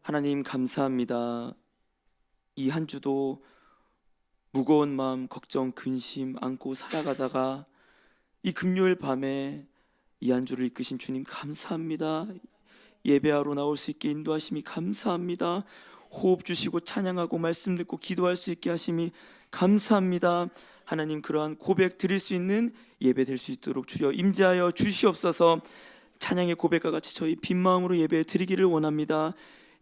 하나님 감사합니다. 이 한 주도 무거운 마음, 걱정, 근심 안고 살아가다가 이 금요일 밤에 이 한 주를 이끄신 주님 감사합니다. 예배하러 나올 수 있게 인도하심이 감사합니다. 호흡 주시고 찬양하고 말씀 듣고 기도할 수 있게 하심이 감사합니다. 하나님, 그러한 고백 드릴 수 있는 예배 될 수 있도록 주여 임재하여 주시옵소서. 찬양의 고백과 같이 저희 빈 마음으로 예배 드리기를 원합니다.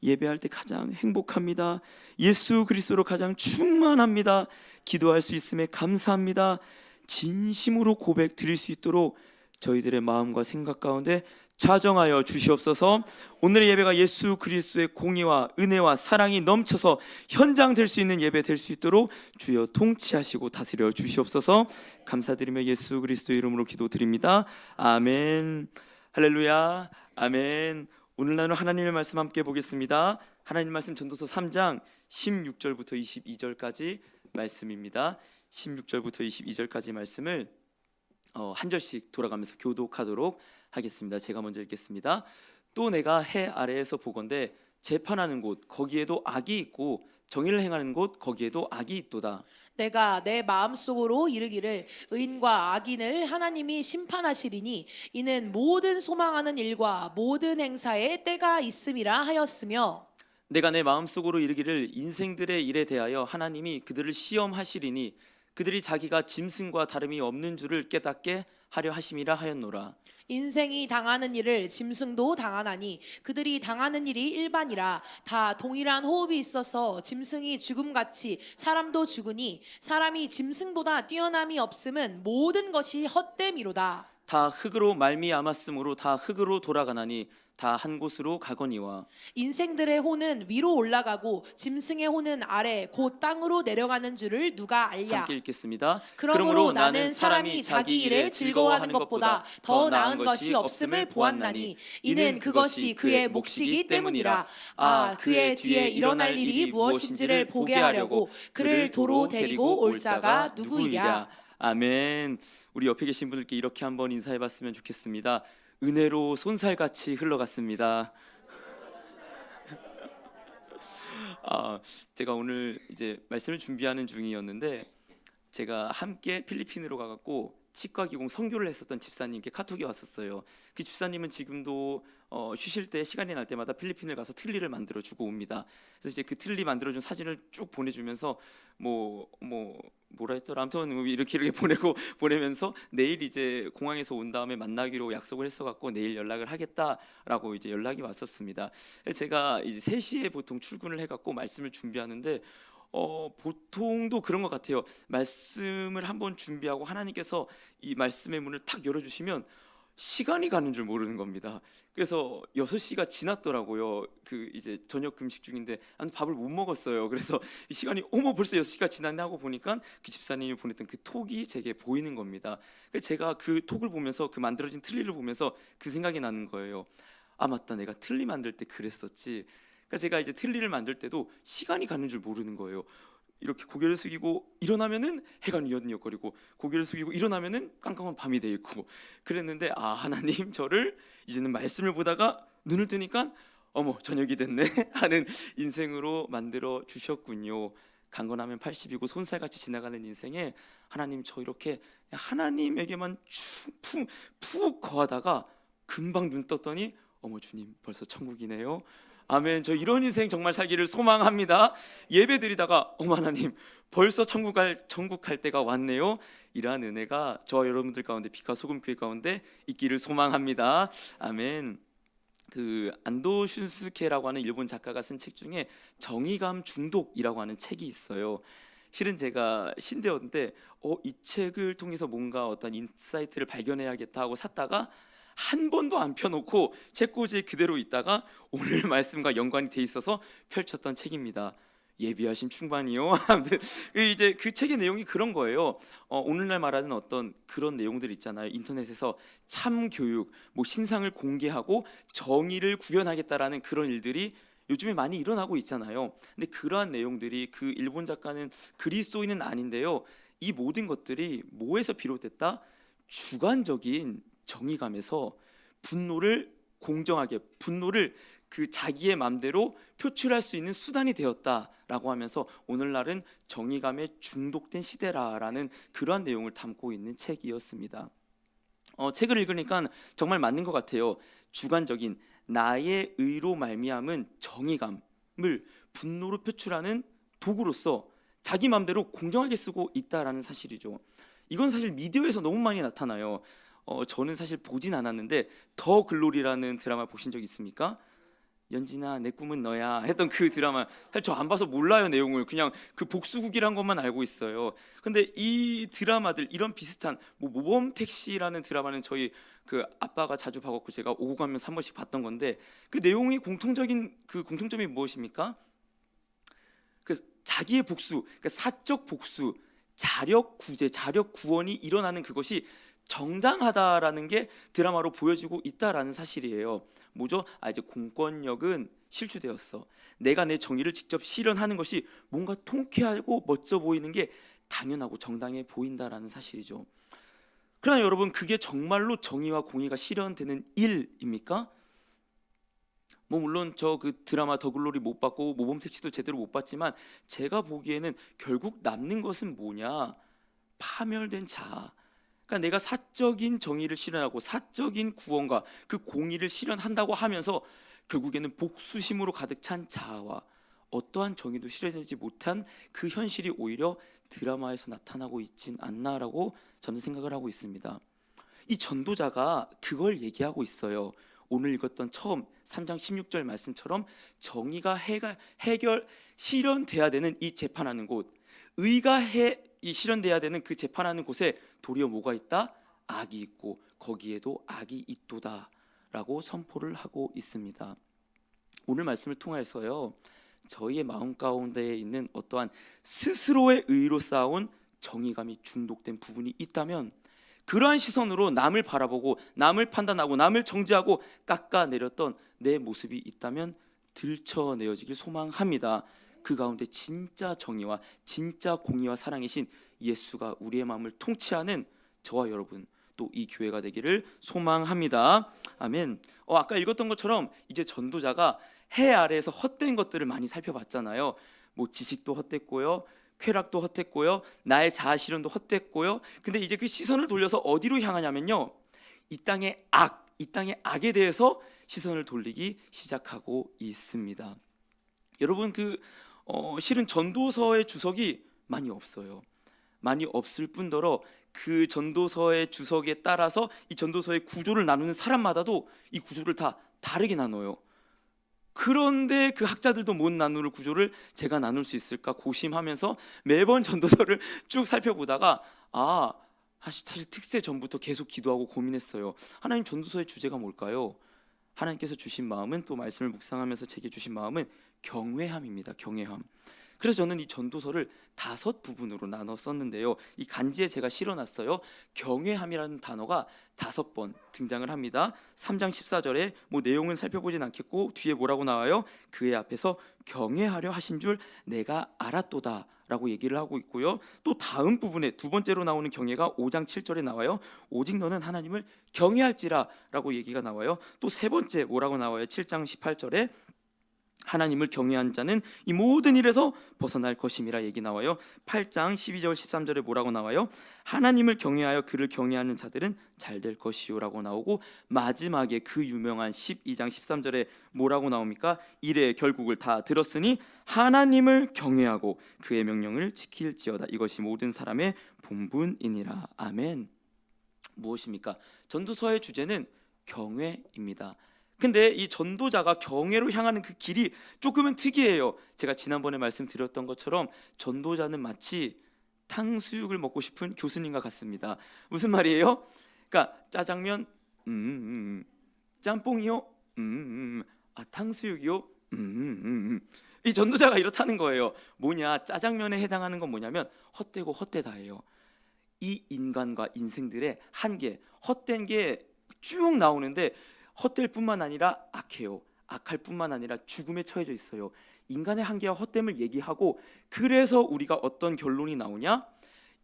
예배할 때 가장 행복합니다. 예수 그리스도로 가장 충만합니다. 기도할 수 있음에 감사합니다. 진심으로 고백 드릴 수 있도록 저희들의 마음과 생각 가운데 자정하여 주시옵소서. 오늘의 예배가 예수 그리스도의 공의와 은혜와 사랑이 넘쳐서 현장 될 수 있는 예배 될 수 있도록 주여 통치하시고 다스려 주시옵소서. 감사드리며 예수 그리스도의 이름으로 기도드립니다. 아멘. 할렐루야. 아멘. 오늘 나눌 하나님의 말씀 함께 보겠습니다. 하나님 말씀 전도서 3장 16절부터 22절까지 말씀입니다. 16절부터 22절까지 말씀을 한 절씩 돌아가면서 교독하도록 하겠습니다. 제가 먼저 읽겠습니다. 또 내가 해 아래에서 보건대 재판하는 곳 거기에도 악이 있고 정의를 행하는 곳 거기에도 악이 있도다. 내가 내 마음속으로 이르기를 의인과 악인을 하나님이 심판하시리니 이는 모든 소망하는 일과 모든 행사에 때가 있음이라 하였으며, 내가 내 마음속으로 이르기를 인생들의 일에 대하여 하나님이 그들을 시험하시리니 그들이 자기가 짐승과 다름이 없는 줄을 깨닫게 하려 하심이라 하였노라. 인생이 당하는 일을 짐승도 당하나니 그들이 당하는 일이 일반이라. 다 동일한 호흡이 있어서 짐승이 죽음같이 사람도 죽으니 사람이 짐승보다 뛰어남이 없음은 모든 것이 헛됨이로다. 다 흙으로 말미암았으므로 다 흙으로 돌아가나니 다 한 곳으로 가거니와. 인생들의 혼은 위로 올라가고 짐승의 혼은 아래 곧 땅으로 내려가는 줄을 누가 알랴. 함께 읽겠습니다. 그러므로 나는 사람이 자기 일에 즐거워하는 것보다 더 나은 것이 없음을 보았나니 이는 그것이 그의 몫이기 때문이라. 그의 뒤에 일어날 일이 무엇인지를 보게 하려고 그를 도로 데리고 올 자가 누구이랴. 아멘. 우리 옆에 계신 분들께 이렇게 한번 인사해 봤으면 좋겠습니다. 은혜로 손살같이 흘러갔습니다. 제가 오늘 이제 말씀을 준비하는 중이었는데 제가 함께 필리핀으로 가갖고 치과 기공 선교를 했었던 집사님께 카톡이 왔었어요. 그 집사님은 지금도 쉬실 때 시간이 날 때마다 필리핀을 가서 틀니를 만들어 주고 옵니다. 그래서 이제 그 틀니 만들어준 사진을 쭉 보내주면서 뭐라 했더라. 아무튼 이렇게 보내면서 내일 이제 공항에서 온 다음에 만나기로 약속을 했어갖고 내일 연락을 하겠다라고 이제 연락이 왔었습니다. 제가 이제 3시에 보통 출근을 해갖고 말씀을 준비하는데 보통도 그런 것 같아요. 말씀을 한번 준비하고 하나님께서 이 말씀의 문을 탁 열어주시면 시간이 가는 줄 모르는 겁니다. 그래서 6시가 지났더라고요. 그 이제 저녁 금식 중인데 밥을 못 먹었어요. 그래서 이 시간이 벌써 6시가 지났네 하고 보니까 그 집사님이 보냈던 그 톡이 제게 보이는 겁니다. 그래서 제가 그 톡을 보면서 그 만들어진 틀니를 보면서 그 생각이 나는 거예요. 아 맞다, 내가 틀니 만들 때 그랬었지. 그러니까 제가 이제 틀니를 만들 때도 시간이 가는 줄 모르는 거예요. 이렇게 고개를 숙이고 일어나면은 해가 뉘엿뉘엿거리고 고개를 숙이고 일어나면은 깜깜한 밤이 돼 있고 그랬는데 하나님 저를 이제는 말씀을 보다가 눈을 뜨니까 저녁이 됐네 하는 인생으로 만들어 주셨군요. 강건하면 80이고 손살같이 지나가는 인생에 하나님 저 이렇게 하나님에게만 푹 거하다가 금방 눈 떴더니 주님 벌써 천국이네요. 아멘. 저 이런 인생 정말 살기를 소망합니다. 예배 드리다가 하나님 벌써 천국 갈 때가 왔네요. 이러한 은혜가 저와 여러분들 가운데 빛과 소금 교회 가운데 있기를 소망합니다. 아멘. 그 안도 슌스케라고 하는 일본 작가가 쓴 책 중에 정의감 중독이라고 하는 책이 있어요. 실은 제가 신대였는데 이 책을 통해서 뭔가 어떤 인사이트를 발견해야겠다 하고 샀다가 한 번도 안 펴놓고 책꽂이에 그대로 있다가 오늘 말씀과 연관이 돼 있어서 펼쳤던 책입니다. 예비하심 충만이요. 이제 그 책의 내용이 그런 거예요. 오늘날 말하는 어떤 그런 내용들 있잖아요. 인터넷에서 참교육, 신상을 공개하고 정의를 구현하겠다라는 그런 일들이 요즘에 많이 일어나고 있잖아요. 근데 그러한 내용들이 그 일본 작가는 그리스도인은 아닌데요. 이 모든 것들이 뭐에서 비롯됐다? 주관적인 정의감에서 분노를 공정하게, 분노를 그 자기의 마음대로 표출할 수 있는 수단이 되었다라고 하면서 오늘날은 정의감에 중독된 시대라라는 그러한 내용을 담고 있는 책이었습니다. 책을 읽으니까 정말 맞는 것 같아요. 주관적인 나의 의로 말미암은 정의감을 분노로 표출하는 도구로서 자기 마음대로 공정하게 쓰고 있다라는 사실이죠. 이건 사실 미디어에서 너무 많이 나타나요. 저는 사실 보진 않았는데 더 글로리라는 드라마 보신 적 있습니까? 연진아 내 꿈은 너야 했던 그 드라마, 사실 저 안 봐서 몰라요. 내용을 그냥 그 복수국이란 것만 알고 있어요. 근데 이 드라마들, 이런 비슷한 모범택시라는 드라마는 저희 그 아빠가 자주 봐갖고 제가 오고 가면서 한 번씩 봤던 건데, 그 내용이 공통적인 그 공통점이 무엇입니까? 그 자기의 복수, 그러니까 사적 복수, 자력 구제, 자력 구원이 일어나는 그것이 정당하다라는 게 드라마로 보여지고 있다라는 사실이에요. 뭐죠? 이제 공권력은 실추되었어. 내가 내 정의를 직접 실현하는 것이 뭔가 통쾌하고 멋져 보이는 게 당연하고 정당해 보인다라는 사실이죠. 그러나 여러분, 그게 정말로 정의와 공의가 실현되는 일입니까? 물론 저 그 드라마 더 글로리 못 봤고 모범택시도 제대로 못 봤지만 제가 보기에는 결국 남는 것은 뭐냐? 파멸된 자. 그러니까 내가 사적인 정의를 실현하고 사적인 구원과 그 공의를 실현한다고 하면서 결국에는 복수심으로 가득 찬 자아와 어떠한 정의도 실현되지 못한 그 현실이 오히려 드라마에서 나타나고 있진 않나라고 저는 생각을 하고 있습니다. 이 전도자가 그걸 얘기하고 있어요. 오늘 읽었던 처음 3장 16절 말씀처럼 정의가 실현돼야 되는 이 재판하는 곳, 의가 실현돼야 되는 그 재판하는 곳에 도리어 뭐가 있다? 악이 있고 거기에도 악이 있도다 라고 선포를 하고 있습니다. 오늘 말씀을 통해서요, 저희의 마음 가운데에 있는 어떠한 스스로의 의로 쌓아온 정의감이 중독된 부분이 있다면, 그러한 시선으로 남을 바라보고 남을 판단하고 남을 정죄하고 깎아내렸던 내 모습이 있다면 들춰내어지길 소망합니다. 그 가운데 진짜 정의와 진짜 공의와 사랑이신 예수가 우리의 마음을 통치하는 저와 여러분, 또 이 교회가 되기를 소망합니다. 아멘. 아까 읽었던 것처럼 이제 전도자가 해 아래에서 헛된 것들을 많이 살펴봤잖아요. 지식도 헛됐고요, 쾌락도 헛됐고요, 나의 자아 실현도 헛됐고요. 근데 이제 그 시선을 돌려서 어디로 향하냐면요, 이 땅의 악에 대해서 시선을 돌리기 시작하고 있습니다. 여러분, 실은 전도서의 주석이 많이 없어요. 많이 없을 뿐더러 그 전도서의 주석에 따라서 이 전도서의 구조를 나누는 사람마다도 이 구조를 다 다르게 나눠요. 그런데 그 학자들도 못 나눌 구조를 제가 나눌 수 있을까 고심하면서 매번 전도서를 쭉 살펴보다가 사실 특세 전부터 계속 기도하고 고민했어요. 하나님, 전도서의 주제가 뭘까요? 하나님께서 주신 마음은, 또 말씀을 묵상하면서 제게 주신 마음은 경외함입니다. 경외함. 그래서 저는 이 전도서를 5부분으로 나눠 썼는데요, 이 간지에 제가 실어놨어요. 경외함이라는 단어가 5번 등장을 합니다. 3장 14절에 내용은 살펴보진 않겠고 뒤에 뭐라고 나와요? 그의 앞에서 경외하려 하신 줄 내가 알았도다 라고 얘기를 하고 있고요. 또 다음 부분에 두 번째로 나오는 경외가 5장 7절에 나와요. 오직 너는 하나님을 경외할지라 라고 얘기가 나와요. 또 세 번째 뭐라고 나와요? 7장 18절에 하나님을 경외한 자는 이 모든 일에서 벗어날 것임이라 얘기 나와요. 8장 12절 13절에 뭐라고 나와요? 하나님을 경외하여 그를 경외하는 자들은 잘 될 것이요 라고 나오고, 마지막에 그 유명한 12장 13절에 뭐라고 나옵니까? 이래 결국을 다 들었으니 하나님을 경외하고 그의 명령을 지킬지어다. 이것이 모든 사람의 본분이니라. 아멘. 무엇입니까? 전도서의 주제는 경외입니다. 근데 이 전도자가 경외로 향하는 그 길이 조금은 특이해요. 제가 지난번에 말씀드렸던 것처럼 전도자는 마치 탕수육을 먹고 싶은 교수님과 같습니다. 무슨 말이에요? 그러니까 짜장면, 짬뽕이요, 탕수육이요, 이 전도자가 이렇다는 거예요. 뭐냐? 짜장면에 해당하는 건 뭐냐면 헛되고 헛되다예요. 이 인간과 인생들의 한계, 헛된 게 쭉 나오는데, 헛될 뿐만 아니라 악해요. 악할 뿐만 아니라 죽음에 처해져 있어요. 인간의 한계와 헛됨을 얘기하고, 그래서 우리가 어떤 결론이 나오냐?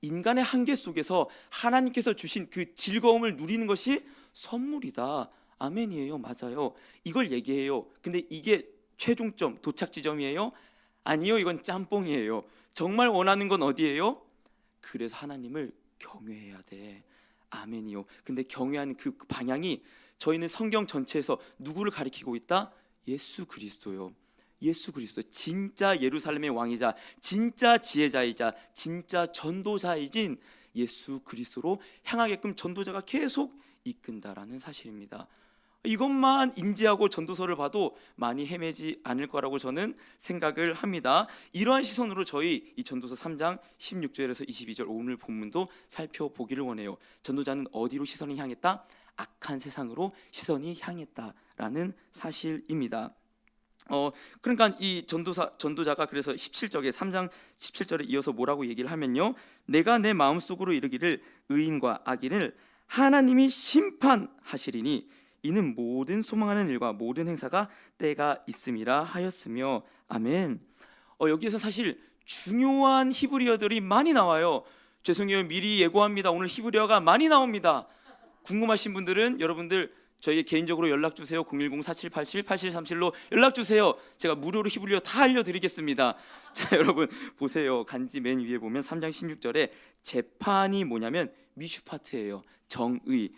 인간의 한계 속에서 하나님께서 주신 그 즐거움을 누리는 것이 선물이다. 아멘이에요. 맞아요. 이걸 얘기해요. 근데 이게 최종점, 도착 지점이에요? 아니요. 이건 짬뽕이에요. 정말 원하는 건 어디예요? 그래서 하나님을 경외해야 돼. 아멘이요. 근데 경외하는 그 방향이 저희는 성경 전체에서 누구를 가리키고 있다? 예수 그리스도요. 예수 그리스도, 진짜 예루살렘의 왕이자 진짜 지혜자이자 진짜 전도자이신 예수 그리스도로 향하게끔 전도자가 계속 이끈다라는 사실입니다. 이것만 인지하고 전도서를 봐도 많이 헤매지 않을 거라고 저는 생각을 합니다. 이러한 시선으로 저희 이 전도서 3장 16절에서 22절 오늘 본문도 살펴보기를 원해요. 전도자는 어디로 시선이 향했다? 악한 세상으로 시선이 향했다라는 사실입니다. 그러니까 이 전도자가 그래서 17절에 3장 17절에 이어서 뭐라고 얘기를 하면요, 내가 내 마음속으로 이르기를 의인과 악인을 하나님이 심판하시리니 이는 모든 소망하는 일과 모든 행사가 때가 있음이라 하였으며. 아멘. 여기에서 사실 중요한 히브리어들이 많이 나와요. 죄송해요, 미리 예고합니다. 오늘 히브리어가 많이 나옵니다. 궁금하신 분들은 여러분들 저에게 개인적으로 연락 주세요. 010-4787-8737로 연락 주세요. 제가 무료로 히브리어 다 알려드리겠습니다. 자, 여러분 보세요. 간지 맨 위에 보면 3장 16절에 재판이 뭐냐면 미슈파트예요. 정의.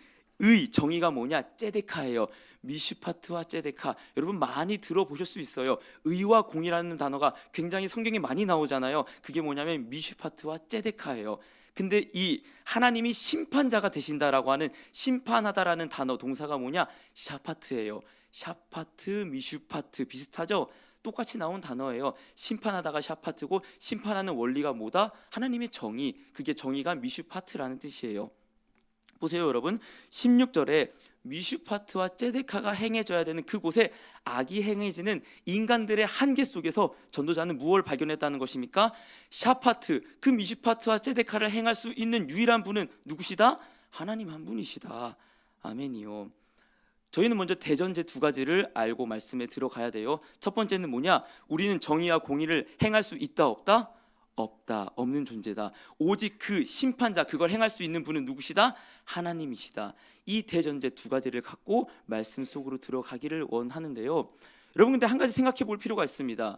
정의가 뭐냐? ጼ데카예요. 미슈파트와 ጼ데카, 여러분 많이 들어보실 수 있어요. 의와 공이라는 단어가 굉장히 성경에 많이 나오잖아요. 그게 뭐냐면 미슈파트와 ጼ데카예요. 근데 이 하나님이 심판자가 되신다라고 하는 심판하다라는 단어, 동사가 뭐냐? 샤파트예요. 샤파트, 미슈파트 비슷하죠? 똑같이 나온 단어예요. 심판하다가 샤파트고, 심판하는 원리가 뭐다? 하나님의 정의, 그게 정의가 미슈파트라는 뜻이에요. 보세요 여러분, 16절에 미슈파트와 ጼ데카가 행해져야 되는 그곳에 악이 행해지는 인간들의 한계 속에서 전도자는 무엇을 발견했다는 것입니까? 샤파트, 그 미슈파트와 ጼ데카를 행할 수 있는 유일한 분은 누구시다? 하나님 한 분이시다. 아멘이요. 저희는 먼저 대전제 두 가지를 알고 말씀에 들어가야 돼요. 첫 번째는 뭐냐? 우리는 정의와 공의를 행할 수 있다 없다? 없다. 없는 존재다. 오직 그 심판자, 그걸 행할 수 있는 분은 누구시다? 하나님이시다. 이 대전제 두 가지를 갖고 말씀 속으로 들어가기를 원하는데요. 여러분, 근데 한 가지 생각해 볼 필요가 있습니다.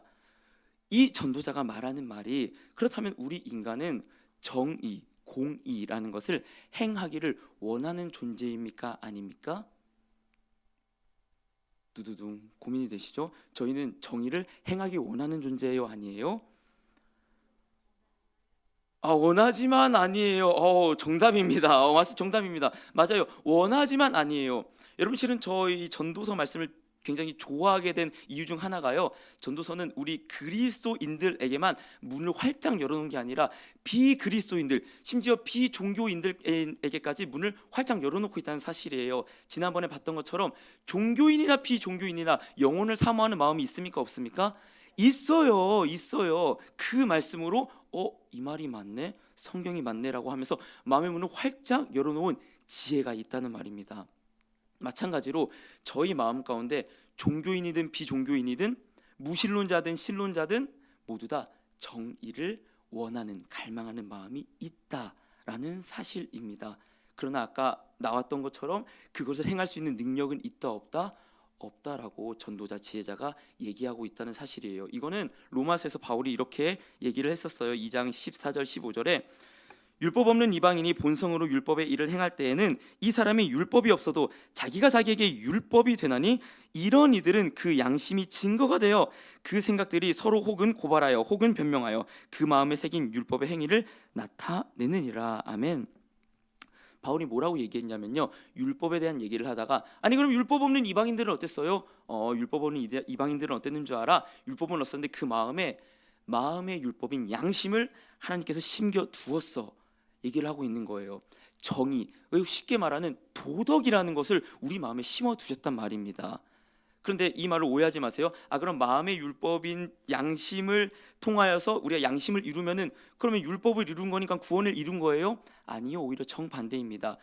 이 전도자가 말하는 말이, 그렇다면 우리 인간은 정의, 공의라는 것을 행하기를 원하는 존재입니까? 아닙니까? 두두둥 고민이 되시죠? 저희는 정의를 행하기 원하는 존재예요? 아니에요? 원하지만 아니에요. 정답입니다. 정답입니다. 맞아요. 원하지만 아니에요. 여러분, 실은 저희 전도서 말씀을 굉장히 좋아하게 된 이유 중 하나가요, 전도서는 우리 그리스도인들에게만 문을 활짝 열어놓은 게 아니라 비그리스도인들, 심지어 비종교인들에게까지 문을 활짝 열어놓고 있다는 사실이에요. 지난번에 봤던 것처럼 종교인이나 비종교인이나 영혼을 사모하는 마음이 있습니까? 없습니까? 있어요. 그 말씀으로 이 말이 맞네, 성경이 맞네라고 하면서 마음의 문을 활짝 열어놓은 지혜가 있다는 말입니다. 마찬가지로 저희 마음 가운데 종교인이든 비종교인이든 무신론자든 신론자든 모두 다 정의를 원하는, 갈망하는 마음이 있다라는 사실입니다. 그러나 아까 나왔던 것처럼 그것을 행할 수 있는 능력은 있다 없다? 없다라고 전도자, 지혜자가 얘기하고 있다는 사실이에요. 이거는 로마서에서 바울이 이렇게 얘기를 했었어요. 2장 14절 15절에 율법 없는 이방인이 본성으로 율법의 일을 행할 때에는 이 사람이 율법이 없어도 자기가 자기에게 율법이 되나니 이런 이들은 그 양심이 증거가 되어 그 생각들이 서로 혹은 고발하여 혹은 변명하여 그 마음에 새긴 율법의 행위를 나타내느니라. 아멘. 바울이 뭐라고 얘기했냐면요, 율법에 대한 얘기를 하다가, 아니 그럼 율법 없는 이방인들은 어땠어요? 율법 없는 이방인들은 어땠는 줄 알아? 율법은 없었는데 그 마음의 율법인 양심을 하나님께서 심겨 두었어, 얘기를 하고 있는 거예요. 정의, 쉽게 말하는 도덕이라는 것을 우리 마음에 심어 두셨단 말입니다. 그런데 이 말을 오해하지 마세요. 그럼 마음의 율법인 양심을 통하여서 우리가 양심을 이루면은 그러면 율법을 이룬 거니까 구원을 이룬 거예요? 아니요, 오히려 정반대입니다.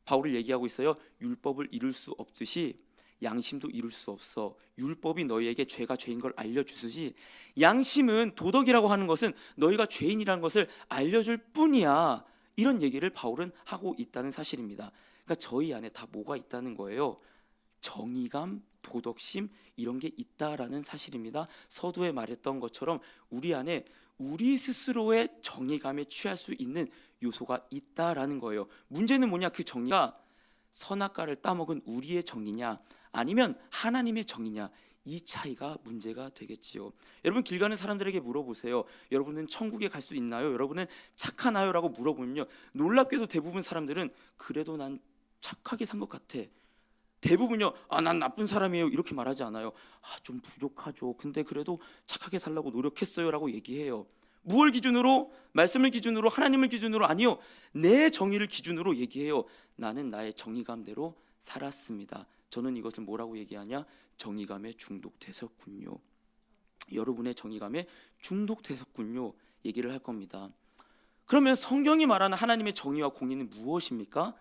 바울을 얘기하고 있어요. 율법을 이룰 수 없듯이 양심도 이룰 수 없어. 율법이 너희에게 죄가 죄인 걸 알려주듯이 양심은, 도덕이라고 하는 것은 너희가 죄인이라는 것을 알려줄 뿐이야. 이런 얘기를 바울은 하고 있다는 사실입니다. 그러니까 저희 안에 다 뭐가 있다는 거예요? 정의감, 도덕심 이런 게 있다라는 사실입니다. 서두에 말했던 것처럼 우리 안에 우리 스스로의 정의감에 취할 수 있는 요소가 있다라는 거예요. 문제는 뭐냐? 그 정의가 선악과를 따먹은 우리의 정의냐 아니면 하나님의 정의냐, 이 차이가 문제가 되겠지요. 여러분, 길 가는 사람들에게 물어보세요. 여러분은 천국에 갈 수 있나요? 여러분은 착하나요? 라고 물어보면요, 놀랍게도 대부분 사람들은 그래도 난 착하게 산 것 같아. 대부분요, 난 나쁜 사람이에요, 이렇게 말하지 않아요. 좀 부족하죠. 근데 그래도 착하게 살려고 노력했어요 라고 얘기해요. 무엇을 기준으로? 말씀을 기준으로, 하나님을 기준으로? 아니요, 내 정의를 기준으로 얘기해요. 나는 나의 정의감대로 살았습니다. 저는 이것을 뭐라고 얘기하냐? 정의감에 중독되셨군요. 여러분의 정의감에 중독되셨군요 얘기를 할 겁니다. 그러면 성경이 말하는 하나님의 정의와 공의는 무엇입니까?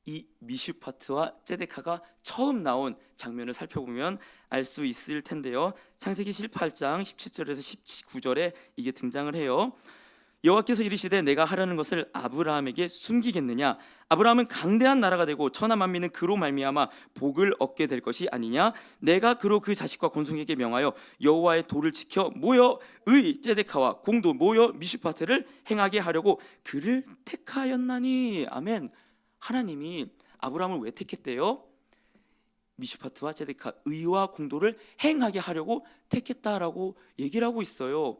이 미슈파트와 ጼ데카가 처음 나온 장면을 살펴보면 알 수 있을 텐데요. 창세기 18장 17절에서 19절에 이게 등장을 해요. 여호와께서 이르시되 내가 하려는 것을 아브라함에게 숨기겠느냐? 아브라함은 강대한 나라가 되고 천하 만민은 그로 말미암아 복을 얻게 될 것이 아니냐? 내가 그로 그 자식과 건송에게 명하여 여호와의 도를 지켜 모여 의 ጼ데카와 공도 모여 미슈파트를 행하게 하려고 그를 택하였나니. 아멘. 하나님이 아브라함을 왜 택했대요? 미슈파트와 ጼ데카, 의와 공도를 행하게 하려고 택했다라고 얘기를 하고 있어요.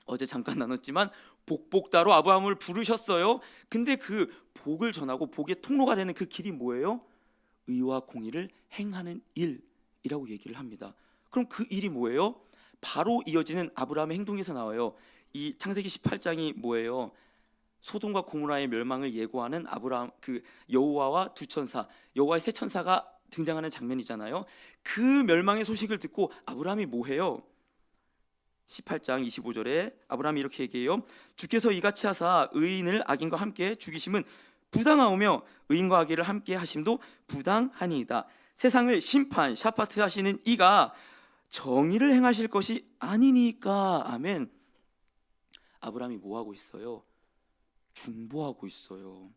어제 잠깐 나눴지만 복복다로 아브라함을 부르셨어요. 근데 그 복을 전하고 복의 통로가 되는 그 길이 뭐예요? 의와 공의를 행하는 일이라고 얘기를 합니다. 그럼 그 일이 뭐예요? 바로 이어지는 아브라함의 행동에서 나와요. 이 창세기 18장이 뭐예요? 소돔과 고모라의 멸망을 예고하는 아브라함, 그 여호와와 두 천사, 여호와의 세 천사가 등장하는 장면이잖아요. 그 멸망의 소식을 듣고 아브라함이 뭐해요? 18장 25절에 아브라함이 이렇게 얘기해요. 주께서 이같이 하사 의인을 악인과 함께 죽이심은 부당하오며 의인과 악인을 함께 하심도 부당하니이다. 세상을 심판, 샤파트 하시는 이가 정의를 행하실 것이 아니니까. 아멘. 아브라함이 뭐 하고 있어요? 중보하고 있어요.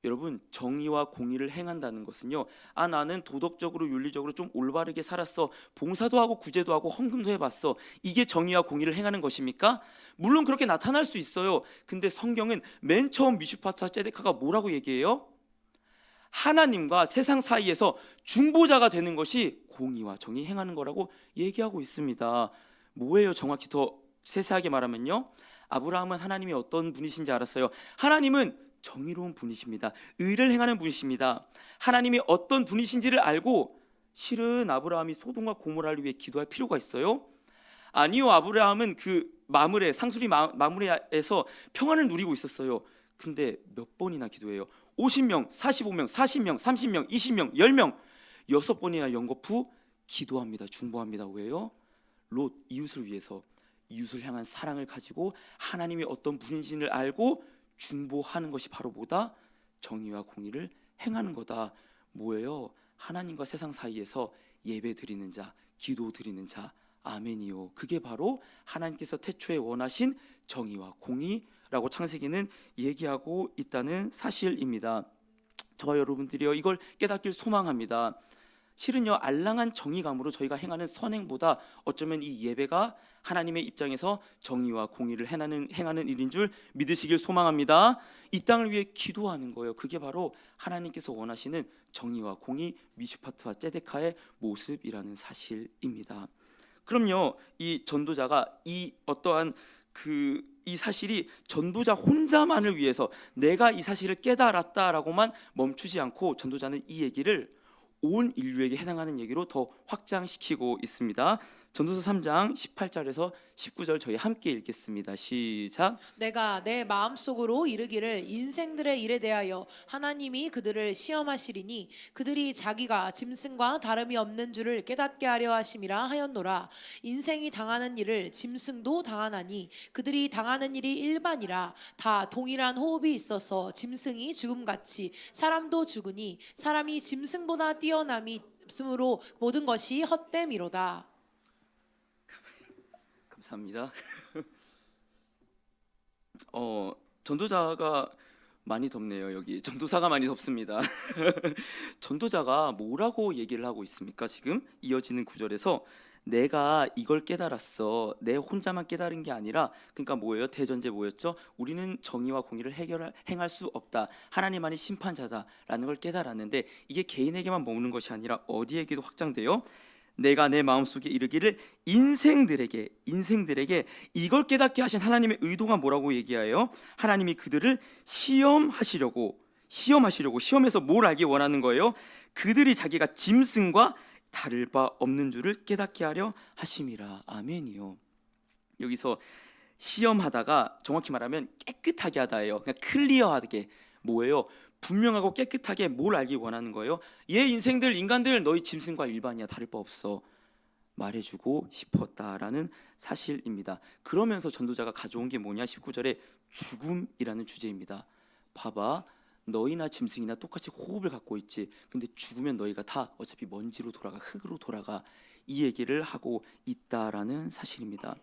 여러분, 정의와 공의를 행한다는 것은요, 나는 도덕적으로 윤리적으로 좀 올바르게 살았어, 봉사도 하고 구제도 하고 헌금도 해봤어, 이게 정의와 공의를 행하는 것입니까? 물론 그렇게 나타날 수 있어요. 근데 성경은 맨 처음 미슈파트와 ጼ데카가 뭐라고 얘기해요? 하나님과 세상 사이에서 중보자가 되는 것이 공의와 정의 행하는 거라고 얘기하고 있습니다. 뭐예요? 정확히 더 세세하게 말하면요, 아브라함은 하나님이 어떤 분이신지 알았어요. 하나님은 정의로운 분이십니다. 의를 행하는 분이십니다. 하나님이 어떤 분이신지를 알고 실은 아브라함이 소돔과 고모라를 위해 기도할 필요가 있어요? 아니요, 아브라함은 그 마므레, 상수리 마므레에서 평안을 누리고 있었어요. 근데 몇 번이나 기도해요? 50명, 45명, 40명, 30명, 20명, 10명 6번이나 연거푸 기도합니다. 중보합니다. 왜요? 롯, 이웃을 위해서, 이웃을 향한 사랑을 가지고 하나님이 어떤 분인지를 알고 중보하는 것이 바로 뭐다? 정의와 공의를 행하는 거다. 뭐예요? 하나님과 세상 사이에서 예배 드리는 자, 기도 드리는 자. 아멘이요. 그게 바로 하나님께서 태초에 원하신 정의와 공의라고 창세기는 얘기하고 있다는 사실입니다. 저와 여러분들이요, 이걸 깨닫길 소망합니다. 실은요, 알랑한 정의감으로 저희가 행하는 선행보다 어쩌면 이 예배가 하나님의 입장에서 정의와 공의를 행하는 일인 줄 믿으시길 소망합니다. 이 땅을 위해 기도하는 거예요. 그게 바로 하나님께서 원하시는 정의와 공의, 미슈파트와 ጼ데카의 모습이라는 사실입니다. 그럼요, 이 전도자가 이 어떠한 이 사실이 전도자 혼자만을 위해서 내가 이 사실을 깨달았다라고만 멈추지 않고 전도자는 이 얘기를 온 인류에게 해당하는 얘기로 더 확장시키고 있습니다. 전도서 3장 18절에서 19절 저희 함께 읽겠습니다. 시작. 내가 내 마음속으로 이르기를 인생들의 일에 대하여 하나님이 그들을 시험하시리니 그들이 자기가 짐승과 다름이 없는 줄을 깨닫게 하려 하심이라 하였노라. 인생이 당하는 일을 짐승도 당하나니 그들이 당하는 일이 일반이라. 다 동일한 호흡이 있어서 짐승이 죽음같이 사람도 죽으니 사람이 짐승보다 뛰어남이 있으므로 모든 것이 헛됨이로다. 감사합니다. 전도자가 많이 덥네요. 여기 전도사가 많이 덥습니다. 전도자가 뭐라고 얘기를 하고 있습니까? 지금 이어지는 구절에서 내가 이걸 깨달았어. 내 혼자만 깨달은 게 아니라, 그러니까 뭐예요? 대전제 뭐였죠? 우리는 정의와 공의를 행할 수 없다. 하나님만이 심판자다라는 걸 깨달았는데, 이게 개인에게만 머무는 것이 아니라 어디에게도 확장돼요? 내가 내 마음속에 이르기를 인생들에게 이걸 깨닫게 하신 하나님의 의도가 뭐라고 얘기해요? 하나님이 그들을 시험에서 뭘 알기 원하는 거예요? 그들이 자기가 짐승과 다를 바 없는 줄을 깨닫게 하려 하심이라. 아멘이요. 여기서 시험하다가 정확히 말하면 깨끗하게 하다예요. 그냥 클리어하게. 뭐예요? 분명하고 깨끗하게 뭘 알기 원하는 거예요? 얘 인간들 너희 짐승과 일반이야. 다를 바 없어. 말해주고 싶었다라는 사실입니다. 그러면서 전도자가 가져온 게 뭐냐? 19절에 죽음이라는 주제입니다. 봐봐, 너희나 짐승이나 똑같이 호흡을 갖고 있지. 근데 죽으면 너희가 다 어차피 먼지로 돌아가, 흙으로 돌아가. 이 얘기를 하고 있다라는 사실입니다.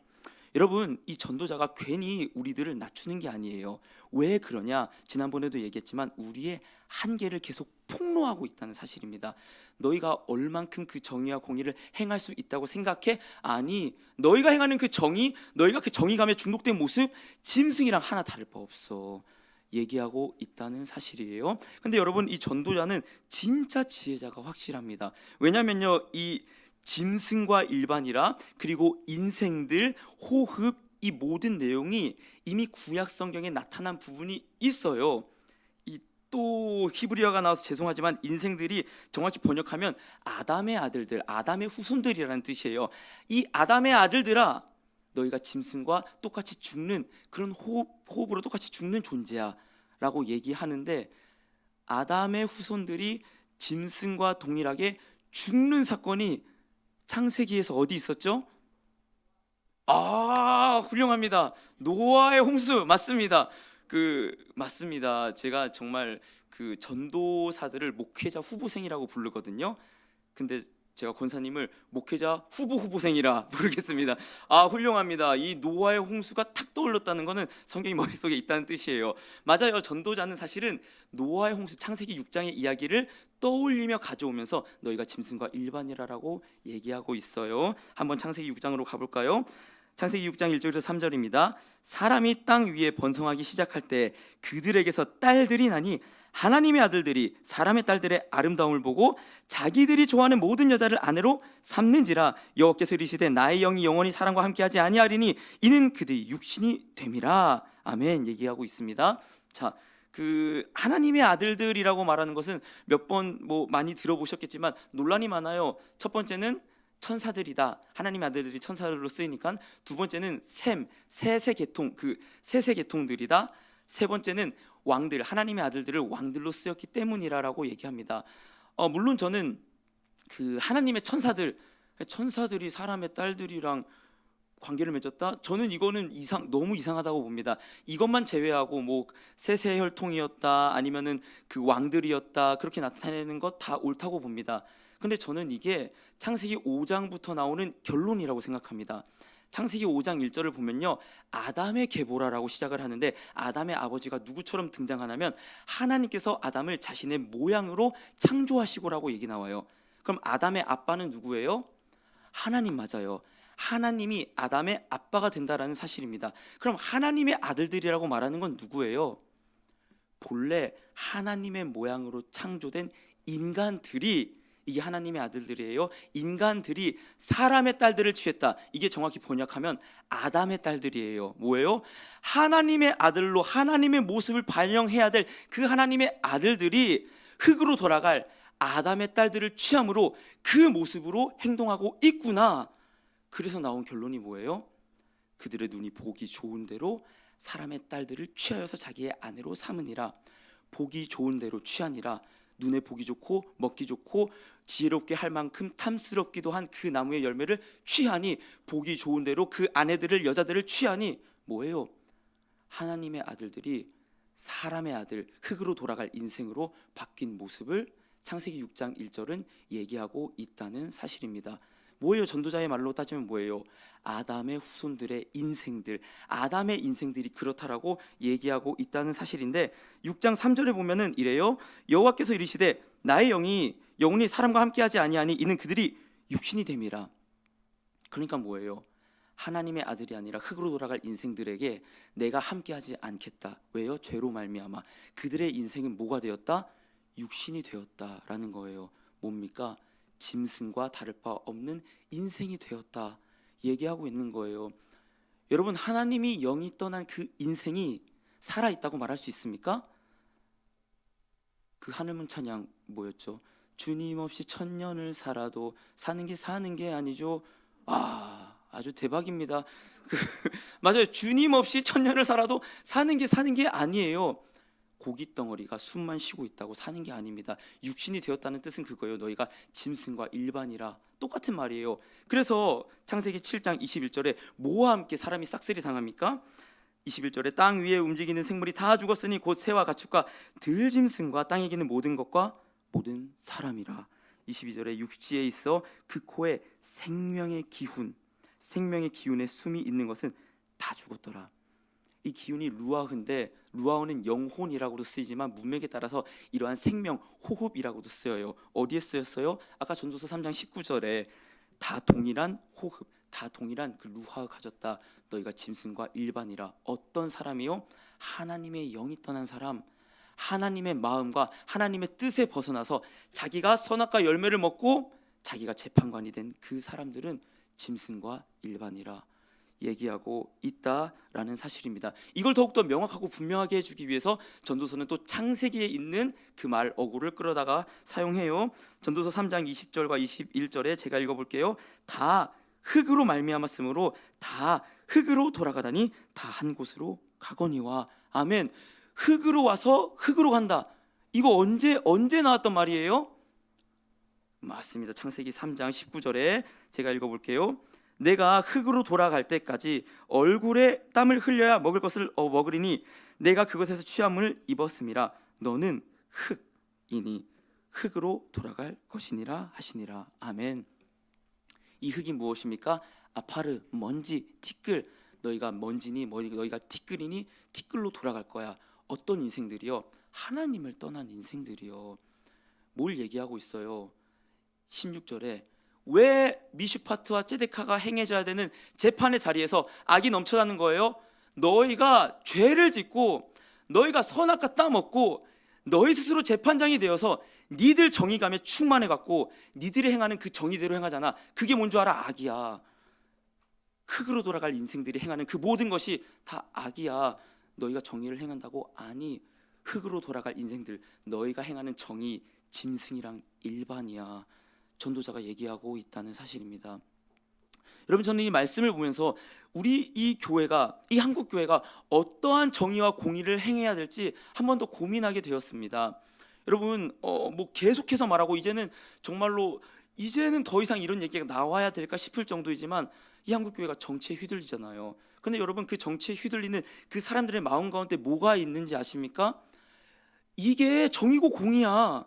여러분, 이 전도자가 괜히 우리들을 낮추는 게 아니에요. 왜 그러냐? 지난번에도 얘기했지만 우리의 한계를 계속 폭로하고 있다는 사실입니다. 너희가 얼만큼 그 정의와 공의를 행할 수 있다고 생각해? 아니, 너희가 행하는 그 정의, 너희가 그 정의감에 중독된 모습, 짐승이랑 하나 다를 바 없어. 얘기하고 있다는 사실이에요. 근데 여러분, 이 전도자는 진짜 지혜자가 확실합니다. 왜냐면요, 이 짐승과 일반이라, 그리고 인생들, 호흡, 이 모든 내용이 이미 구약 성경에 나타난 부분이 있어요. 이 또 히브리어가 나와서 죄송하지만 인생들이 정확히 번역하면 아담의 아들들, 아담의 후손들이라는 뜻이에요. 이 아담의 아들들아, 너희가 짐승과 똑같이 죽는 그런 호흡으로 똑같이 죽는 존재야 라고 얘기하는데, 아담의 후손들이 짐승과 동일하게 죽는 사건이 창세기에서 어디 있었죠? 훌륭합니다. 노아의 홍수 맞습니다. 맞습니다. 제가 정말 그 전도사들을 목회자 후보생이라고 부르거든요. 근데 제가 권사님을 목회자 후보생이라 부르겠습니다. 훌륭합니다. 이 노아의 홍수가 탁 떠올랐다는 것은 성경이 머릿속에 있다는 뜻이에요. 맞아요. 전도자는 사실은 노아의 홍수, 창세기 6장의 이야기를 떠올리며 가져오면서 너희가 짐승과 일반이라고 얘기하고 있어요. 한번 창세기 6장으로 가볼까요? 창세기 6장 1절에서 3절입니다. 사람이 땅 위에 번성하기 시작할 때 그들에게서 딸들이 나니 하나님의 아들들이 사람의 딸들의 아름다움을 보고 자기들이 좋아하는 모든 여자를 아내로 삼는지라. 여호와께서 이르시되 나의 영이 영원히 사람과 함께하지 아니하리니 이는 그들이 육신이 됨이라. 아멘. 얘기하고 있습니다. 자, 하나님의 아들들이라고 말하는 것은 몇 번 많이 들어보셨겠지만 논란이 많아요. 첫 번째는 천사들이다. 하나님의 아들들이 천사들로 쓰이니까. 두 번째는 세세계통들이다. 세 번째는 왕들, 하나님의 아들들을 왕들로 쓰였기 때문이라고 얘기합니다. 물론 저는 하나님의 천사들이 사람의 딸들이랑 관계를 맺었다? 저는 이거는 너무 이상하다고 봅니다. 이것만 제외하고 세세혈통이었다, 아니면은 그 왕들이었다, 그렇게 나타내는 것 다 옳다고 봅니다. 근데 저는 이게 창세기 5장부터 나오는 결론이라고 생각합니다. 창세기 5장 1절을 보면요, 아담의 계보라라고 시작을 하는데, 아담의 아버지가 누구처럼 등장하냐면 하나님께서 아담을 자신의 모양으로 창조하시고라고 얘기 나와요. 그럼 아담의 아빠는 누구예요? 하나님 맞아요. 하나님이 아담의 아빠가 된다라는 사실입니다. 그럼 하나님의 아들들이라고 말하는 건 누구예요? 본래 하나님의 모양으로 창조된 인간들이 이게 하나님의 아들들이에요. 인간들이 사람의 딸들을 취했다. 이게 정확히 번역하면 아담의 딸들이에요. 뭐예요? 하나님의 아들로 하나님의 모습을 반영해야 될 그 하나님의 아들들이 흙으로 돌아갈 아담의 딸들을 취함으로 그 모습으로 행동하고 있구나. 그래서 나온 결론이 뭐예요? 그들의 눈이 보기 좋은 대로 사람의 딸들을 취하여서 자기의 아내로 삼으니라. 보기 좋은 대로 취하니라. 눈에 보기 좋고 먹기 좋고 지혜롭게 할 만큼 탐스럽기도 한 그 나무의 열매를 취하니, 보기 좋은 대로 그 아내들을, 여자들을 취하니 뭐예요? 하나님의 아들들이 사람의 아들, 흙으로 돌아갈 인생으로 바뀐 모습을 창세기 6장 1절은 얘기하고 있다는 사실입니다. 뭐예요? 전도자의 말로 따지면 뭐예요? 아담의 후손들의 인생들, 아담의 인생들이 그렇다라고 얘기하고 있다는 사실인데 6장 3절에 보면은 이래요. 여호와께서 이르시되 나의 영혼이 사람과 함께하지 아니하니 이는 그들이 육신이 됨이라. 그러니까 뭐예요? 하나님의 아들이 아니라 흙으로 돌아갈 인생들에게 내가 함께하지 않겠다. 왜요? 죄로 말미암아 그들의 인생은 뭐가 되었다? 육신이 되었다라는 거예요. 뭡니까? 짐승과 다를 바 없는 인생이 되었다 얘기하고 있는 거예요. 여러분, 하나님이 영이 떠난 그 인생이 살아있다고 말할 수 있습니까? 그 하늘문 찬양 뭐였죠? 주님 없이 천년을 살아도 사는 게 아니죠. 아주 대박입니다. 맞아요. 주님 없이 천년을 살아도 사는 게 아니에요. 고기 덩어리가 숨만 쉬고 있다고 사는 게 아닙니다. 육신이 되었다는 뜻은 그거예요. 너희가 짐승과 일반이라. 똑같은 말이에요. 그래서 창세기 7장 21절에 뭐와 함께 사람이 싹쓸이 당합니까? 21절에 땅 위에 움직이는 생물이 다 죽었으니 곧 새와 가축과 들짐승과 땅에 기는 모든 것과 모든 사람이라. 22절에 육지에 있어 그 코에 생명의 기운에 숨이 있는 것은 다 죽었더라. 이 기운이 루아흐인데 루아흐는 영혼이라고도 쓰이지만 문맥에 따라서 이러한 생명, 호흡이라고도 쓰여요. 어디에 쓰였어요? 아까 전도서 3장 19절에 다 동일한 호흡, 다 동일한 그 루아흐 가졌다. 너희가 짐승과 일반이라. 어떤 사람이요? 하나님의 영이 떠난 사람, 하나님의 마음과 하나님의 뜻에 벗어나서 자기가 선악과 열매를 먹고 자기가 재판관이 된 그 사람들은 짐승과 일반이라 얘기하고 있다라는 사실입니다. 이걸 더욱더 명확하고 분명하게 해주기 위해서 전도서는 또 창세기에 있는 그 말 어구를 끌어다가 사용해요. 전도서 3장 20절과 21절에 제가 읽어볼게요. 다 흙으로 말미암았으므로 다 흙으로 돌아가다니 다 한 곳으로 가거니와. 아멘. 흙으로 와서 흙으로 간다. 이거 언제 나왔던 말이에요? 맞습니다. 창세기 3장 19절에 제가 읽어볼게요. 내가 흙으로 돌아갈 때까지 얼굴에 땀을 흘려야 먹을 것을 먹으리니 내가 그것에서 취함을 입었음이라. 너는 흙이니 흙으로 돌아갈 것이니라 하시니라. 아멘. 이 흙이 무엇입니까? 아파르, 먼지, 티끌. 너희가 먼지니 너희가 티끌이니 티끌로 돌아갈 거야. 어떤 인생들이요? 하나님을 떠난 인생들이요. 뭘 얘기하고 있어요? 16절에 왜 미슈파트와 ጼ데카가 행해져야 되는 재판의 자리에서 악이 넘쳐나는 거예요? 너희가 죄를 짓고 너희가 선악과 따먹고 너희 스스로 재판장이 되어서 니들 정의감에 충만해갖고 니들이 행하는 그 정의대로 행하잖아. 그게 뭔 줄 알아? 악이야. 흙으로 돌아갈 인생들이 행하는 그 모든 것이 다 악이야. 너희가 정의를 행한다고? 아니, 흙으로 돌아갈 인생들, 너희가 행하는 정의 짐승이랑 일반이야. 전도자가 얘기하고 있다는 사실입니다. 여러분, 저는 이 말씀을 보면서 우리 이 교회가, 이 한국 교회가 어떠한 정의와 공의를 행해야 될지 한 번 더 고민하게 되었습니다. 여러분, 뭐 계속해서 말하고 이제는 정말로 이제는 더 이상 이런 얘기가 나와야 될까 싶을 정도이지만 이 한국 교회가 정치에 휘둘리잖아요. 근데 여러분, 그 정치에 휘둘리는 그 사람들의 마음 가운데 뭐가 있는지 아십니까? 이게 정의고 공의야.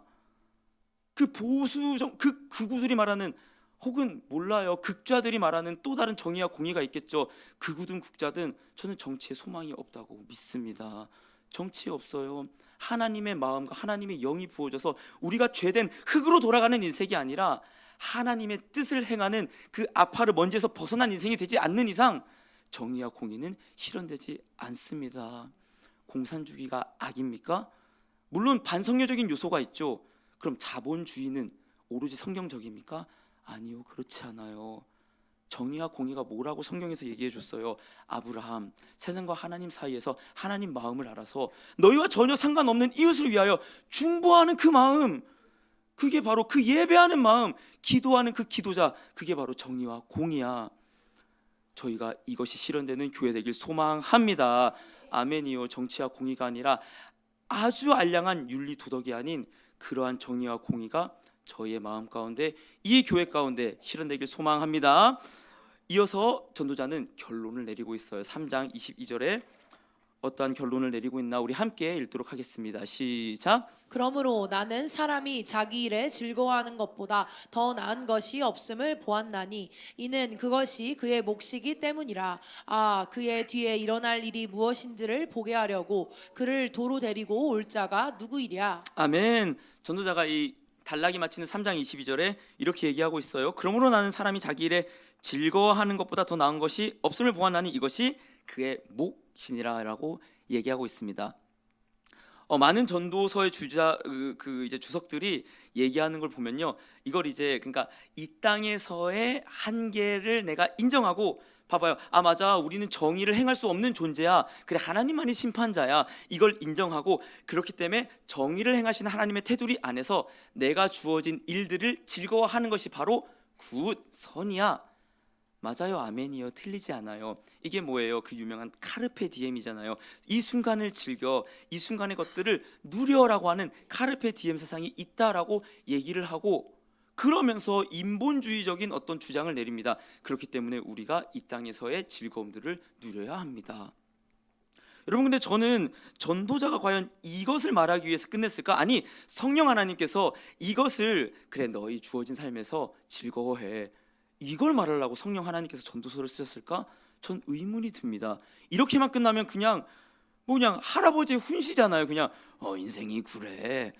그 보수정, 그 극우들이 말하는, 혹은 몰라요, 극좌들이 말하는 또 다른 정의와 공의가 있겠죠. 극우든 극좌든 저는 정치에 소망이 없다고 믿습니다. 정치에 없어요. 하나님의 마음과 하나님의 영이 부어져서 우리가 죄된 흙으로 돌아가는 인생이 아니라 하나님의 뜻을 행하는 그 아파르 먼지에서 벗어난 인생이 되지 않는 이상 정의와 공의는 실현되지 않습니다. 공산주의가 악입니까? 물론 반성교적인 요소가 있죠. 그럼 자본주의는 오로지 성경적입니까? 아니요, 그렇지 않아요. 정의와 공의가 뭐라고 성경에서 얘기해 줬어요. 아브라함, 세상과 하나님 사이에서 하나님 마음을 알아서 너희와 전혀 상관없는 이웃을 위하여 중보하는 그 마음, 그게 바로 그 예배하는 마음, 기도하는 그 기도자, 그게 바로 정의와 공의야. 저희가 이것이 실현되는 교회 되길 소망합니다. 아멘이요. 정치와 공의가 아니라 아주 알량한 윤리 도덕이 아닌 그러한 정의와 공의가 저희의 마음 가운데, 이 교회 가운데 실현되길 소망합니다. 이어서 전도자는 결론을 내리고 있어요. 3장 22절에 어떠한 결론을 내리고 있나 우리 함께 읽도록 하겠습니다. 시작. 그러므로 나는 사람이 자기 일에 즐거워하는 것보다 더 나은 것이 없음을 보았나니 이는 그것이 그의 몫이기 때문이라. 아, 그의 뒤에 일어날 일이 무엇인지를 보게 하려고 그를 도로 데리고 올 자가 누구이랴. 아멘. 전도자가 이 단락이 마치는 3장 22절에 이렇게 얘기하고 있어요. 그러므로 나는 사람이 자기 일에 즐거워하는 것보다 더 나은 것이 없음을 보았나니 이것이 그의 몫이니라라고 얘기하고 있습니다. 많은 전도서의 이제 주석들이 얘기하는 걸 보면요, 이걸 이제 그러니까 이 땅에서의 한계를 내가 인정하고, 봐봐요, 아 맞아, 우리는 정의를 행할 수 없는 존재야, 그래 하나님만이 심판자야, 이걸 인정하고, 그렇기 때문에 정의를 행하시는 하나님의 테두리 안에서 내가 주어진 일들을 즐거워하는 것이 바로 굿 선이야. 맞아요, 아멘이요, 틀리지 않아요. 이게 뭐예요? 그 유명한 카르페 디엠이잖아요. 이 순간을 즐겨, 이 순간의 것들을 누려라고 하는 카르페 디엠 세상이 있다라고 얘기를 하고, 그러면서 인본주의적인 어떤 주장을 내립니다. 그렇기 때문에 우리가 이 땅에서의 즐거움들을 누려야 합니다. 여러분, 근데 저는 전도자가 과연 이것을 말하기 위해서 끝냈을까? 아니, 성령 하나님께서 이것을 그래 너희 주어진 삶에서 즐거워해, 이걸 말하려고 성령 하나님께서 전도서를 쓰셨을까? 전 의문이 듭니다. 이렇게만 끝나면 그냥 그냥 할아버지의 훈시잖아요. 그냥 인생이 그래,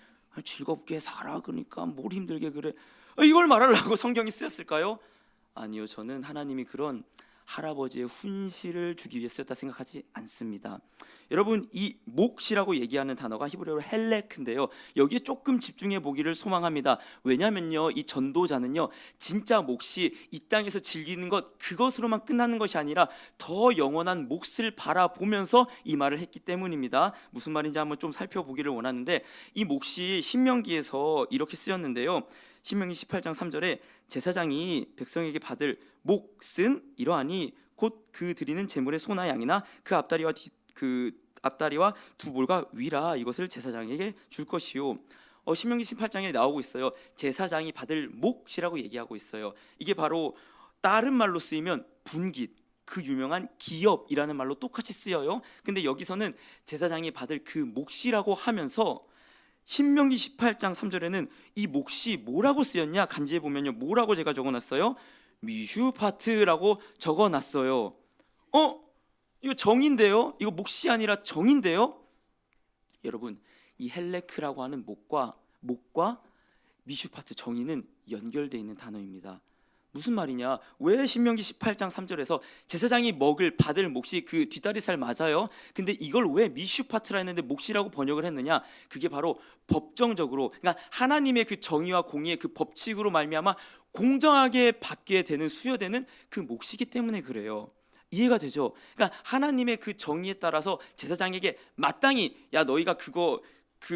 즐겁게 살아, 그러니까 뭘 힘들게 그래, 이걸 말하려고 성경이 쓰였을까요? 아니요, 저는 하나님이 그런 할아버지의 훈시를 주기 위해 쓰였다 생각하지 않습니다. 여러분, 이 몫이라고 얘기하는 단어가 히브리어로 헬레크인데요, 여기에 조금 집중해 보기를 소망합니다. 왜냐면요, 이 전도자는요, 진짜 몫이 이 땅에서 즐기는 것, 그것으로만 끝나는 것이 아니라 더 영원한 몫을 바라보면서 이 말을 했기 때문입니다. 무슨 말인지 한번 좀 살펴보기를 원하는데, 이 몫이 신명기에서 이렇게 쓰였는데요, 신명기 18장 3절에 제사장이 백성에게 받을 몫은 이러하니 곧 그 드리는 제물의 소나 양이나 그 앞다리와 두 볼과 위라, 이것을 제사장에게 줄 것이요. 신명기 18장에 나오고 있어요. 제사장이 받을 몫이라고 얘기하고 있어요. 이게 바로 다른 말로 쓰이면 분깃, 그 유명한 기업이라는 말로 똑같이 쓰여요. 근데 여기서는 제사장이 받을 그 몫이라고 하면서 신명기 18장 3절에는 이 몫이 뭐라고 쓰였냐, 간지에 보면요, 뭐라고 제가 적어놨어요? 미슈파트라고 적어놨어요. 이거 정인데요? 이거 몫이 아니라 정인데요? 여러분, 이 헬레크라고 하는 목과 미슈파트 정의는 연결되어 있는 단어입니다. 무슨 말이냐? 왜 신명기 18장 3절에서 제사장이 받을 몫이 그 뒷다리살 맞아요? 근데 이걸 왜 미슈파트라 했는데 몫이라고 번역을 했느냐? 그게 바로 법정적으로, 그러니까 하나님의 그 정의와 공의의 그 법칙으로 말미암아 공정하게 받게 되는, 수여되는 그 몫이기 때문에 그래요. 이해가 되죠? 그러니까 하나님의 그 정의에 따라서 제사장에게 마땅히, 야 너희가 그거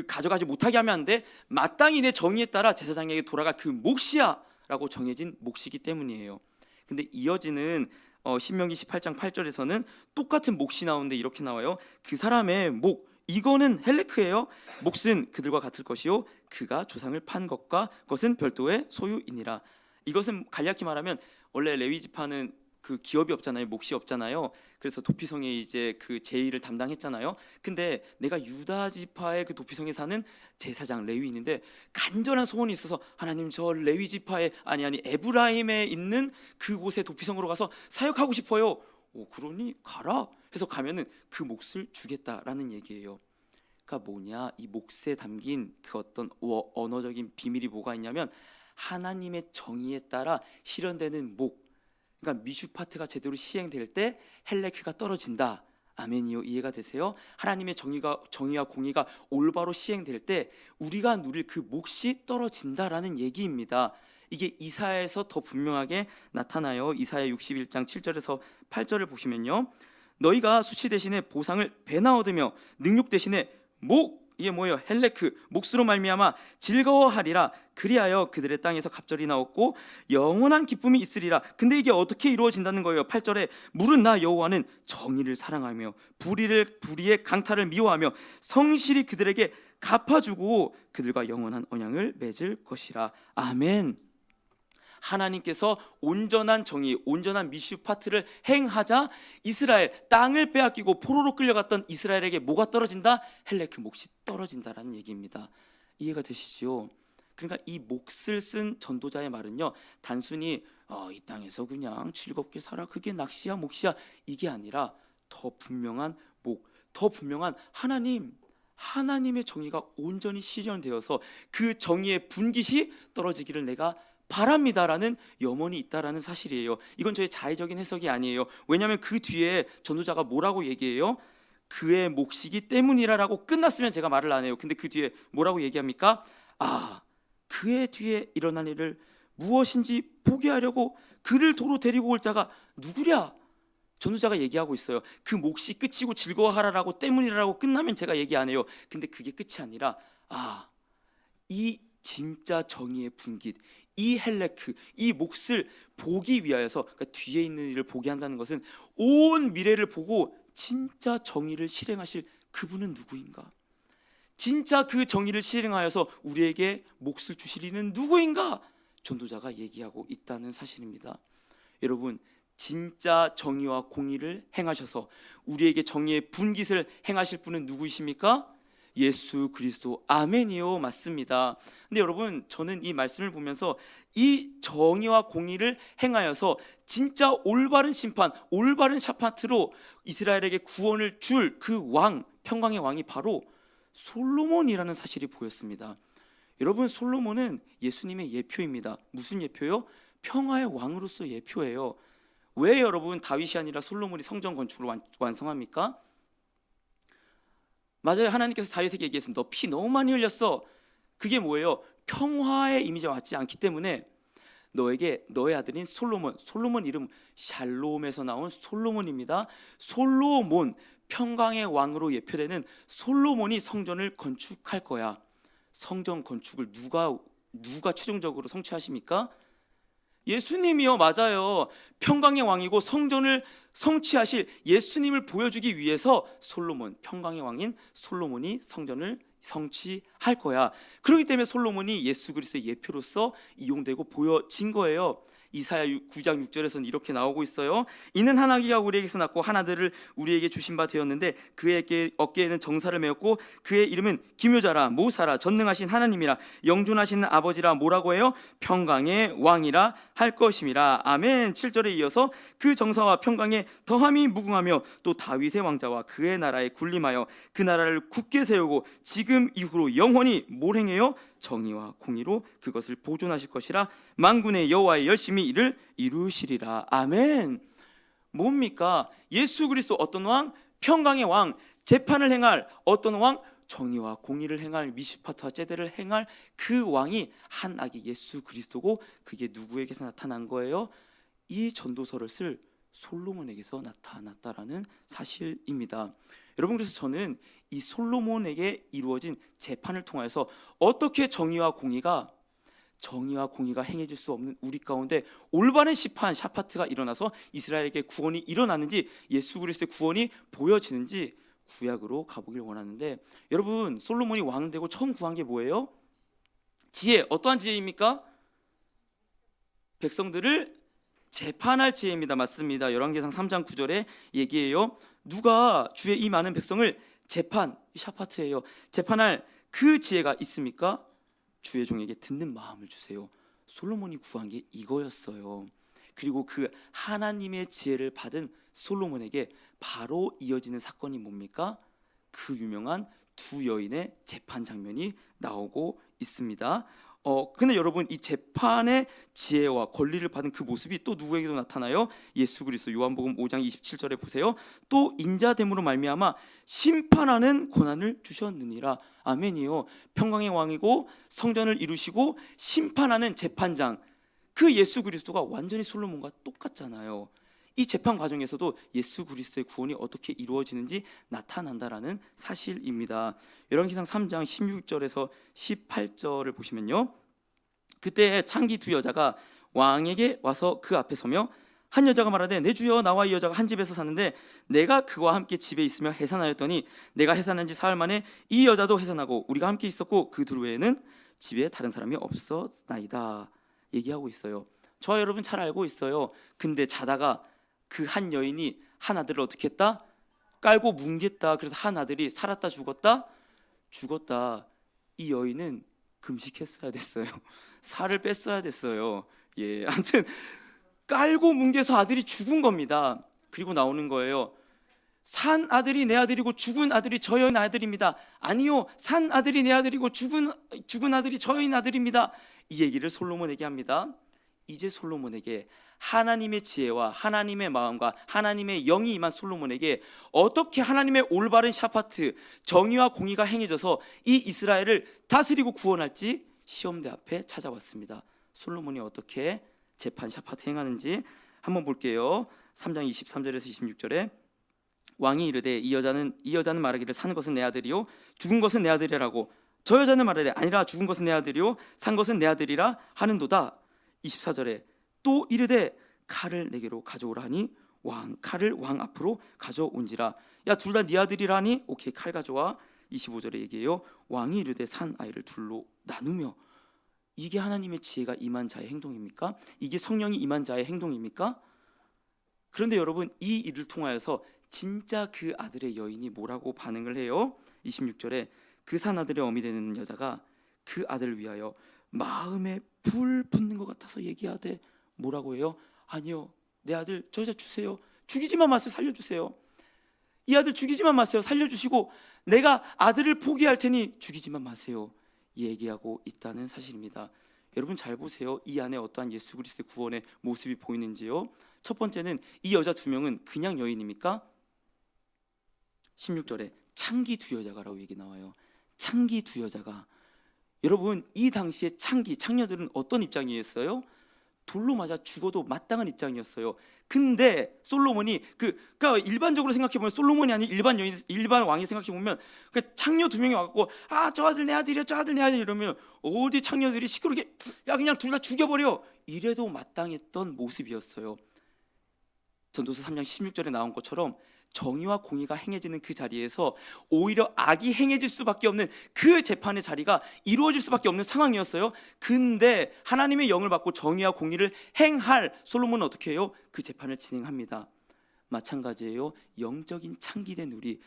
가져가지 못하게 하면 안 돼, 마땅히 내 정의에 따라 제사장에게 돌아갈 그 몫이야 라고 정해진 몫이기 때문이에요. 근데 이어지는 신명기 18장 8절에서는 똑같은 몫이 나오는데 이렇게 나와요. 그 사람의 목, 이거는 헬레크예요. 몫은 그들과 같을 것이요 그가 조상을 판 것과 그것은 별도의 소유이니라. 이것은 간략히 말하면, 원래 레위 지파는 그 기업이 없잖아요, 몫이 없잖아요. 그래서 도피성에 이제 그 제의를 담당했잖아요. 근데 내가 유다 지파의 그 도피성에 사는 제사장 레위인인데 간절한 소원이 있어서, 하나님 저 레위 지파의 아니 에브라임에 있는 그곳에 도피성으로 가서 사역하고 싶어요. 그러니 가라 해서 가면은 그 몫을 주겠다라는 얘기예요. 그러니까 뭐냐, 이 몫에 담긴 그 어떤 언어적인 비밀이 뭐가 있냐면, 하나님의 정의에 따라 실현되는 목, 그러니까 미슈파트가 제대로 시행될 때 헬레크가 떨어진다. 아멘이요, 이해가 되세요? 하나님의 정의와 공의가 올바로 시행될 때 우리가 누릴 그 몫이 떨어진다라는 얘기입니다. 이게 이사야에서 더 분명하게 나타나요. 이사야 61장 7절에서 8절을 보시면요, 너희가 수치 대신에 보상을 배나 얻으며 능욕 대신에 이게 뭐예요? 헬레크, 몫으로 말미암아 즐거워하리라. 그리하여 그들의 땅에서 갑절이나 얻고 영원한 기쁨이 있으리라. 근데 이게 어떻게 이루어진다는 거예요? 8절에 물은 나 여호와는 정의를 사랑하며 불의의 강탈을 미워하며 성실히 그들에게 갚아주고 그들과 영원한 언약을 맺을 것이라. 아멘. 하나님께서 온전한 정의, 온전한 미슈파트를 행하자 이스라엘, 땅을 빼앗기고 포로로 끌려갔던 이스라엘에게 뭐가 떨어진다? 헬레크 몫이 떨어진다라는 얘기입니다. 이해가 되시지요? 그러니까 이 몫을 쓴 전도자의 말은요, 단순히 이 땅에서 그냥 즐겁게 살아, 그게 낚시야 몫이야, 이게 아니라 더 분명한 목, 더 분명한 하나님의 정의가 온전히 실현되어서 그 정의의 분깃이 떨어지기를 내가 바랍니다라는 염원이 있다라는 사실이에요. 이건 저의 자의적인 해석이 아니에요. 왜냐하면 그 뒤에 전도자가 뭐라고 얘기해요? 그의 몫이기 때문이라라고 끝났으면 제가 말을 안 해요. 근데 그 뒤에 뭐라고 얘기합니까? 그의 뒤에 일어난 일을 무엇인지 보게 하려고 그를 도로 데리고 올 자가 누구랴? 전도자가 얘기하고 있어요. 그 몫이 끝이고 즐거워하라라고 때문이라고 끝나면 제가 얘기 안 해요. 근데 그게 끝이 아니라 이 진짜 정의의 분깃, 이 헬레크, 이 몫을 보기 위하여서, 그러니까 뒤에 있는 일을 보게 한다는 것은 온 미래를 보고 진짜 정의를 실행하실 그분은 누구인가? 진짜 그 정의를 실행하여서 우리에게 몫을 주실 이는 누구인가? 전도자가 얘기하고 있다는 사실입니다. 여러분, 진짜 정의와 공의를 행하셔서 우리에게 정의의 분깃을 행하실 분은 누구이십니까? 예수 그리스도. 아멘이요. 맞습니다. 근데 여러분, 저는 이 말씀을 보면서 이 정의와 공의를 행하여서 진짜 올바른 심판, 올바른 샤파트로 이스라엘에게 구원을 줄 그 왕, 평강의 왕이 바로 솔로몬이라는 사실이 보였습니다. 여러분, 솔로몬은 예수님의 예표입니다. 무슨 예표요? 평화의 왕으로서 예표예요. 왜 여러분 다윗이 아니라 솔로몬이 성전 건축을 완성합니까? 맞아요. 하나님께서 다윗에게 얘기했습니다. 너 피 너무 많이 흘렸어. 그게 뭐예요? 평화의 이미지와 같지 않기 때문에 너에게 너의 아들인 솔로몬 이름 샬롬에서 나온 솔로몬입니다. 솔로몬, 평강의 왕으로 예표되는 솔로몬이 성전을 건축할 거야. 성전 건축을 누가 최종적으로 성취하십니까? 예수님이요. 맞아요. 평강의 왕이고 성전을 성취하실 예수님을 보여주기 위해서 평강의 왕인 솔로몬이 성전을 성취할 거야. 그렇기 때문에 솔로몬이 예수 그리스도의 예표로서 이용되고 보여진 거예요. 이사야 9장 6절에서는 이렇게 나오고 있어요. 이는 한 아기가 우리에게서 낳고 한 아들을 우리에게 주신 바 되었는데 그의 어깨에는 정사를 메었고 그의 이름은 기묘자라 모사라 전능하신 하나님이라 영존하시는 아버지라 뭐라고 해요? 평강의 왕이라 할 것임이라. 아멘. 7절에 이어서 그 정사와 평강에 더함이 무궁하며 또 다윗의 왕자와 그의 나라에 군림하여 그 나라를 굳게 세우고 지금 이후로 영원히 뭘 행해요? 정의와 공의로 그것을 보존하실 것이라. 만군의 여호와의 열심히 이를 이루시리라. 아멘. 뭡니까? 예수 그리스도 어떤 왕? 평강의 왕. 재판을 행할 어떤 왕? 정의와 공의를 행할 미시파트와 제대를 행할 그 왕이 한 아기 예수 그리스도고, 그게 누구에게서 나타난 거예요? 이 전도서를 쓸 솔로몬에게서 나타났다라는 사실입니다. 여러분, 그래서 저는 이 솔로몬에게 이루어진 재판을 통하여서 어떻게 정의와 공의가 행해질 수 없는 우리 가운데 올바른 심판 샤파트가 일어나서 이스라엘에게 구원이 일어나는지, 예수 그리스도의 구원이 보여지는지 구약으로 가보길 원하는데, 여러분, 솔로몬이 왕 되고 처음 구한 게 뭐예요? 지혜. 어떠한 지혜입니까? 백성들을 재판할 지혜입니다. 맞습니다. 열왕기상 3장 9절에 얘기해요. 누가 주의 이 많은 백성을 샤파트예요. 재판할 그 지혜가 있습니까? 주의 종에게 듣는 마음을 주세요. 솔로몬이 구한 게 이거였어요. 그리고 그 하나님의 지혜를 받은 솔로몬에게 바로 이어지는 사건이 뭡니까? 그 유명한 두 여인의 재판 장면이 나오고 있습니다. 근데 여러분, 이 재판의 지혜와 권리를 받은 그 모습이 또 누구에게도 나타나요? 예수 그리스도. 요한복음 5장 27절에 보세요. 또 인자됨으로 말미암아 심판하는 권한을 주셨느니라. 아멘이요. 평강의 왕이고 성전을 이루시고 심판하는 재판장, 그 예수 그리스도가 완전히 솔로몬과 똑같잖아요. 이 재판 과정에서도 예수 그리스도의 구원이 어떻게 이루어지는지 나타난다라는 사실입니다. 열왕기상 3장 16절에서 18절을 보시면요, 그때 창기 두 여자가 왕에게 와서 그 앞에 서며 한 여자가 말하되 내 주여, 나와 이 여자가 한 집에서 사는데 내가 그와 함께 집에 있으며 해산하였더니 내가 해산한 지 사흘 만에 이 여자도 해산하고 우리가 함께 있었고 그 둘 외에는 집에 다른 사람이 없었나이다 얘기하고 있어요. 저와 여러분 잘 알고 있어요. 근데 자다가 그 한 여인이 한 아들을 어떻게 했다? 깔고 뭉갰다. 그래서 한 아들이 살았다 죽었다? 죽었다. 이 여인은 금식했어야 됐어요. 살을 뺐어야 됐어요. 예, 아무튼 깔고 뭉개서 아들이 죽은 겁니다. 그리고 나오는 거예요. 산 아들이 내 아들이고 죽은 아들이 저의 아들입니다. 아니요, 산 아들이 내 아들이고 죽은 아들이 저의 아들입니다. 이 얘기를 솔로몬에게 합니다. 이제 솔로몬에게 하나님의 지혜와 하나님의 마음과 하나님의 영이 임한 솔로몬에게 어떻게 하나님의 올바른 샤파트, 정의와 공의가 행해져서 이 이스라엘을 다스리고 구원할지 시험대 앞에 찾아왔습니다. 솔로몬이 어떻게 재판 샤파트 행하는지 한번 볼게요. 3장 23절에서 26절에 왕이 이르되 이 여자는 말하기를 사는 것은 내 아들이요 죽은 것은 내 아들이라고, 저 여자는 말하되 아니라 죽은 것은 내 아들이요 산 것은 내 아들이라 하는도다. 24절에 또 이르되 칼을 내게로 가져오라 하니 칼을 왕 앞으로 가져온지라. 야, 둘 다 네 아들이라니? 오케이, 칼 가져와. 25절에 얘기해요. 왕이 이르되 산 아이를 둘로 나누며. 이게 하나님의 지혜가 임한 자의 행동입니까? 이게 성령이 임한 자의 행동입니까? 그런데 여러분, 이 일을 통하여서 진짜 그 아들의 여인이 뭐라고 반응을 해요? 26절에 그 산 아들의 어미 되는 여자가 그 아들을 위하여 마음에 불 붙는 것 같아서 얘기하되 뭐라고 해요? 아니요, 내 아들 저 여자 주세요. 죽이지만 마세요. 살려주세요. 이 아들 죽이지만 마세요. 살려주시고 내가 아들을 포기할 테니 죽이지만 마세요. 얘기하고 있다는 사실입니다. 여러분 잘 보세요. 이 안에 어떠한 예수 그리스도의 구원의 모습이 보이는지요. 첫 번째는 이 여자 두 명은 그냥 여인입니까? 16절에 창기 두 여자가라고 얘기 나와요. 창기 두 여자가. 여러분, 이 당시에 창녀들은 어떤 입장이었어요? 돌로 맞아 죽어도 마땅한 입장이었어요. 근데 솔로몬이 그러니까 일반적으로 생각해 보면 솔로몬이 아닌 일반 왕이 생각해 보면 그 창녀 두 명이 와갖고 저 아들 내 아들이야, 저 아들 내 아들 이러면 어디 창녀들이 시끄럽게 야 그냥 둘 다 죽여버려 이래도 마땅했던 모습이었어요. 전도서 3장 16절에 나온 것처럼 정의와 공의가 행해지는 그 자리에서 오히려 악이 행해질 수밖에 없는 그 재판의 자리가 이루어질 수밖에 없는 상황이었어요. 근데 하나님의 영을 받고 정의와 공의를 행할 솔로몬은 어떻게 해요? 그 재판을 진행합니다. 마찬가지예요. 영적인 창기된 우리,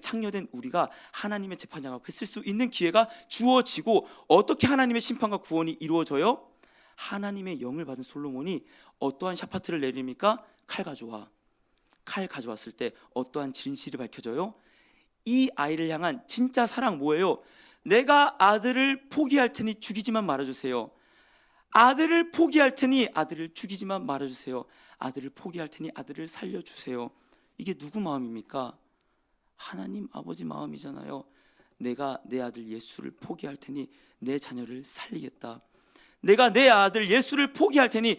창녀된 우리가 하나님의 재판장 앞에 쓸 수 있는 기회가 주어지고 어떻게 하나님의 심판과 구원이 이루어져요? 하나님의 영을 받은 솔로몬이 어떠한 샤파트를 내립니까? 칼 가져와. 칼 가져왔을 때 어떠한 진실이 밝혀져요? 이 아이를 향한 진짜 사랑 뭐예요? 내가 아들을 포기할 테니 죽이지만 말아주세요. 아들을 포기할 테니 아들을 죽이지만 말아주세요. 아들을 포기할 테니 아들을 살려주세요. 이게 누구 마음입니까? 하나님 아버지 마음이잖아요. 내가 내 아들 예수를 포기할 테니 내 자녀를 살리겠다. 내가 내 아들 예수를 포기할 테니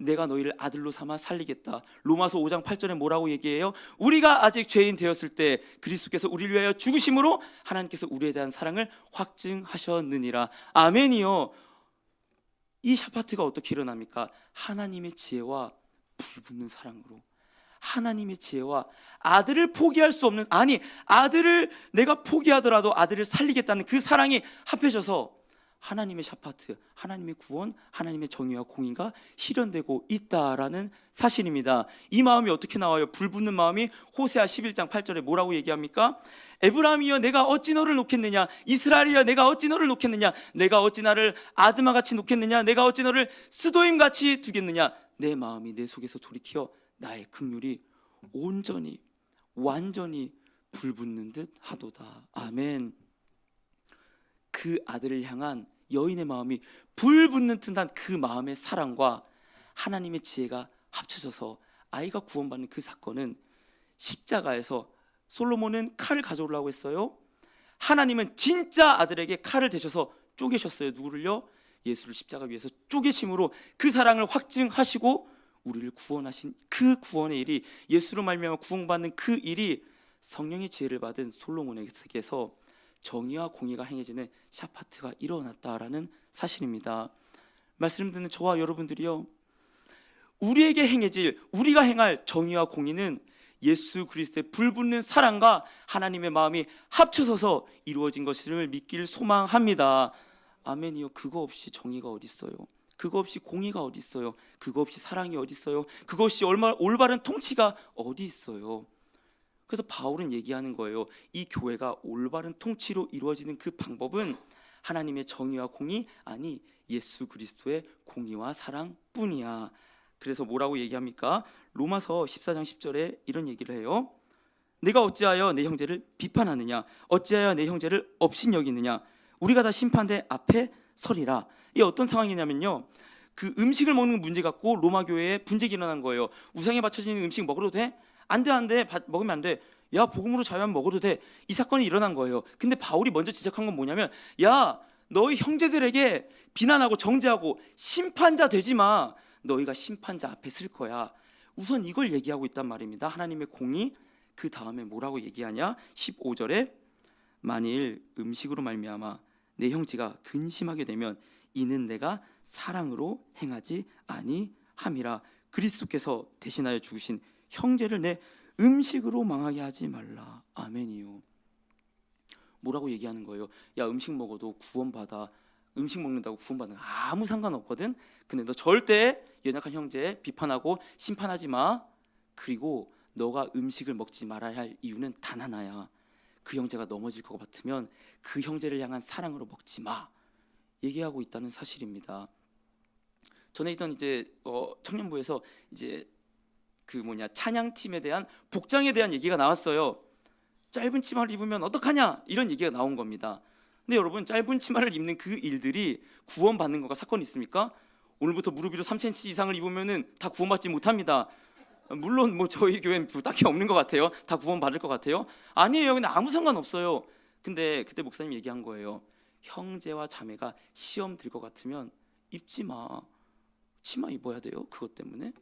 내가 너희를 아들로 삼아 살리겠다. 로마서 5장 8절에 뭐라고 얘기해요? 우리가 아직 죄인 되었을 때 그리스도께서 우리를 위하여 죽으심으로 하나님께서 우리에 대한 사랑을 확증하셨느니라. 아멘이요. 이 샤파트가 어떻게 일어납니까? 하나님의 지혜와 불붙는 사랑으로, 하나님의 지혜와 아들을 포기할 수 없는, 아들을 내가 포기하더라도 아들을 살리겠다는 그 사랑이 합해져서 하나님의 샤파트, 하나님의 구원, 하나님의 정의와 공의가 실현되고 있다라는 사실입니다. 이 마음이 어떻게 나와요? 불붙는 마음이 호세아 11장 8절에 뭐라고 얘기합니까? 에브라임이여 내가 어찌 너를 놓겠느냐, 이스라엘이여 내가 어찌 너를 놓겠느냐, 내가 어찌 나를 아드마 같이 놓겠느냐, 내가 어찌 너를 스도임 같이 두겠느냐. 내 마음이 내 속에서 돌이켜 나의 긍휼이 온전히 완전히 불붙는 듯 하도다. 아멘. 그 아들을 향한 여인의 마음이 불붙는 듯한 그 마음의 사랑과 하나님의 지혜가 합쳐져서 아이가 구원받는 그 사건은 십자가에서 솔로몬은 칼을 가져오려고 했어요. 하나님은 진짜 아들에게 칼을 대셔서 쪼개셨어요. 누구를요? 예수를 십자가 위에서 쪼개심으로 그 사랑을 확증하시고 우리를 구원하신 그 구원의 일이, 예수로 말미암아 구원받는 그 일이 성령의 지혜를 받은 솔로몬에게서 정의와 공의가 행해지는 샤파트가 일어났다라는 사실입니다. 말씀 듣는 저와 여러분들이요, 우리에게 행해질, 우리가 행할 정의와 공의는 예수 그리스도의 불붙는 사랑과 하나님의 마음이 합쳐서서 이루어진 것임을 믿기를 소망합니다. 아멘이요. 그거 없이 정의가 어디 있어요? 그거 없이 공의가 어디 있어요? 그거 없이 사랑이 어디 있어요? 그것이 올바른 통치가 어디 있어요? 그래서 바울은 얘기하는 거예요. 이 교회가 올바른 통치로 이루어지는 그 방법은 하나님의 정의와 공의, 아니 예수 그리스도의 공의와 사랑뿐이야. 그래서 뭐라고 얘기합니까? 로마서 14장 10절에 이런 얘기를 해요. 내가 어찌하여 내 형제를 비판하느냐? 어찌하여 내 형제를 업신여기느냐? 우리가 다 심판대 앞에 서리라. 이게 어떤 상황이냐면요, 그 음식을 먹는 문제 갖고 로마 교회에 분쟁이 일어난 거예요. 우상에 바쳐지는 음식 먹어도 돼? 안 돼, 안 돼. 먹으면 안 돼. 야, 복음으로 자유하면 먹어도 돼. 이 사건이 일어난 거예요. 근데 바울이 먼저 지적한 건 뭐냐면, 야, 너희 형제들에게 비난하고 정죄하고 심판자 되지 마. 너희가 심판자 앞에 설 거야. 우선 이걸 얘기하고 있단 말입니다. 하나님의 공의. 그 다음에 뭐라고 얘기하냐? 15절에 만일 음식으로 말미암아 내 형제가 근심하게 되면 이는 내가 사랑으로 행하지 아니함이라. 그리스도께서 대신하여 죽으신 형제를 내 음식으로 망하게 하지 말라. 아멘이요. 뭐라고 얘기하는 거예요? 야, 음식 먹어도 구원받아. 음식 먹는다고 구원받는 거 아무 상관없거든. 근데 너 절대 연약한 형제 비판하고 심판하지 마. 그리고 너가 음식을 먹지 말아야 할 이유는 단 하나야. 그 형제가 넘어질 것 같으면 그 형제를 향한 사랑으로 먹지 마. 얘기하고 있다는 사실입니다. 전에 있던 청년부에서 이제 찬양팀에 대한 복장에 대한 얘기가 나왔어요. 짧은 치마를 입으면 어떡하냐 이런 얘기가 나온 겁니다. 근데 여러분, 짧은 치마를 입는 그 일들이 구원받는 거가 사건이 있습니까? 오늘부터 무릎 위로 3cm 이상을 입으면은 다 구원받지 못합니다. 물론 저희 교회는 딱히 없는 것 같아요. 다 구원받을 것 같아요. 아니에요. 근데 아무 상관없어요. 근데 그때 목사님 얘기한 거예요. 형제와 자매가 시험 들 것 같으면 입지 마. 치마 입어야 돼요. 그것 때문에.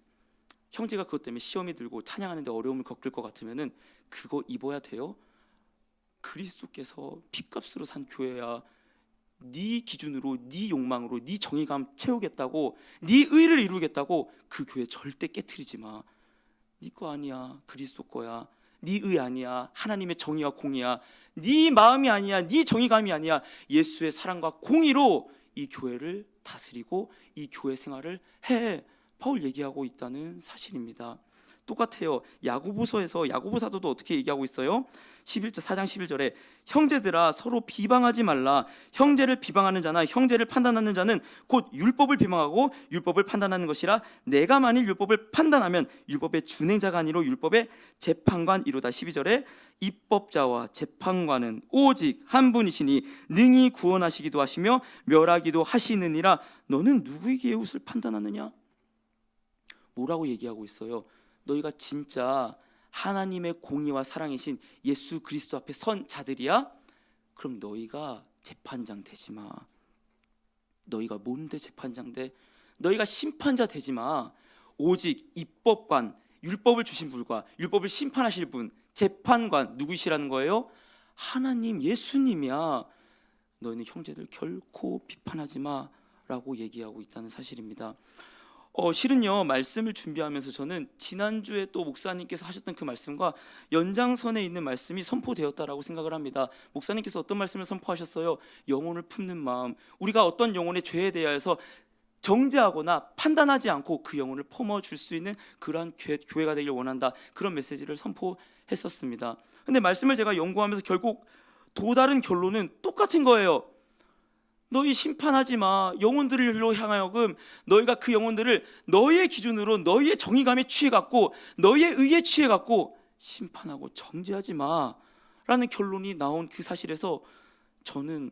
형제가 그것 때문에 시험이 들고 찬양하는데 어려움을 겪을 것 같으면은 그거 입어야 돼요. 그리스도께서 핏값으로 산 교회야. 네 기준으로, 네 욕망으로, 네 정의감 채우겠다고, 네 의를 이루겠다고 그 교회 절대 깨트리지 마. 네 거 아니야. 그리스도 거야. 네 의 아니야. 하나님의 정의와 공의야. 네 마음이 아니야. 네 정의감이 아니야. 예수의 사랑과 공의로 이 교회를 다스리고 이 교회 생활을 해. 바울 얘기하고 있다는 사실입니다. 똑같아요. 야고보서에서 야고보 사도도 어떻게 얘기하고 있어요? 4장 11절에 형제들아 서로 비방하지 말라. 형제를 비방하는 자나 형제를 판단하는 자는 곧 율법을 비방하고 율법을 판단하는 것이라. 내가 만일 율법을 판단하면 율법의 준행자가 아니로 율법의 재판관이로다. 12절에 입법자와 재판관은 오직 한 분이시니 능히 구원하시기도 하시며 멸하기도 하시느니라. 너는 누구에게 옷을 판단하느냐? 뭐라고 얘기하고 있어요? 너희가 진짜 하나님의 공의와 사랑이신 예수 그리스도 앞에 선 자들이야? 그럼 너희가 재판장 되지 마. 너희가 뭔데 재판장 돼? 너희가 심판자 되지 마. 오직 입법관, 율법을 주신 분과 율법을 심판하실 분, 재판관 누구시라는 거예요? 하나님, 예수님이야. 너희는 형제들 결코 비판하지 마라고 얘기하고 있다는 사실입니다. 실은요, 말씀을 준비하면서 저는 지난주에 또 목사님께서 하셨던 그 말씀과 연장선에 있는 말씀이 선포되었다라고 생각을 합니다. 목사님께서 어떤 말씀을 선포하셨어요? 영혼을 품는 마음. 우리가 어떤 영혼의 죄에 대하여서 정죄하거나 판단하지 않고 그 영혼을 품어줄 수 있는 그러한 교회가 되길 원한다. 그런 메시지를 선포했었습니다. 근데 말씀을 제가 연구하면서 결국 도다른 결론은 똑같은 거예요. 너희 심판하지 마. 영혼들로 향하여금 너희가 그 영혼들을 너희의 기준으로 너희의 정의감에 취해갖고 너희의 의에 취해갖고 심판하고 정죄하지 마라는 결론이 나온 그 사실에서 저는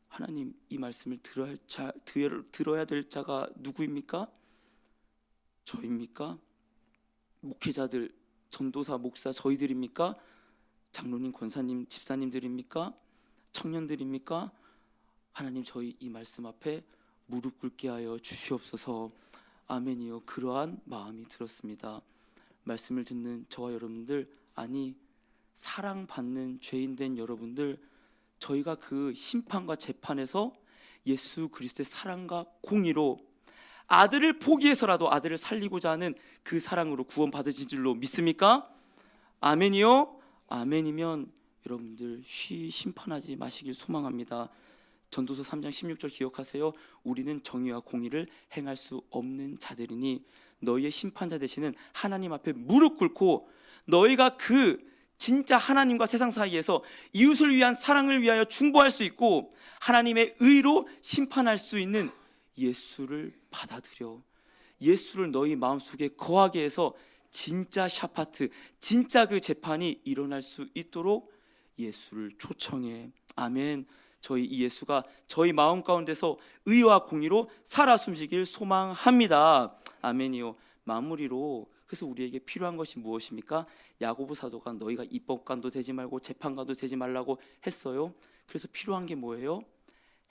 하나님, 이 말씀을 들어야 될 자가 누구입니까? 저입니까? 목회자들, 전도사, 목사 저희들입니까? 장로님, 권사님, 집사님들입니까? 청년들입니까? 하나님, 저희 이 말씀 앞에 무릎 꿇게 하여 주시옵소서. 아멘이요. 그러한 마음이 들었습니다. 말씀을 듣는 저와 여러분들, 아니 사랑받는 죄인된 여러분들, 저희가 그 심판과 재판에서 예수 그리스도의 사랑과 공의로 아들을 포기해서라도 아들을 살리고자 하는 그 사랑으로 구원받으신 줄로 믿습니까? 아멘이요. 아멘이면 여러분들 심판하지 마시길 소망합니다. 전도서 3장 16절 기억하세요. 우리는 정의와 공의를 행할 수 없는 자들이니 너희의 심판자 되시는 하나님 앞에 무릎 꿇고 너희가 그 진짜 하나님과 세상 사이에서 이웃을 위한 사랑을 위하여 중보할 수 있고 하나님의 의로 심판할 수 있는 예수를 받아들여. 예수를 너희 마음속에 거하게 해서 진짜 샤파트, 진짜 그 재판이 일어날 수 있도록 예수를 초청해. 아멘. 저희 이 예수가 저희 마음 가운데서 의와 공의로 살아 숨쉬길 소망합니다. 아멘이요. 마무리로 그래서 우리에게 필요한 것이 무엇입니까? 야고보 사도가 너희가 입법관도 되지 말고 재판관도 되지 말라고 했어요. 그래서 필요한 게 뭐예요?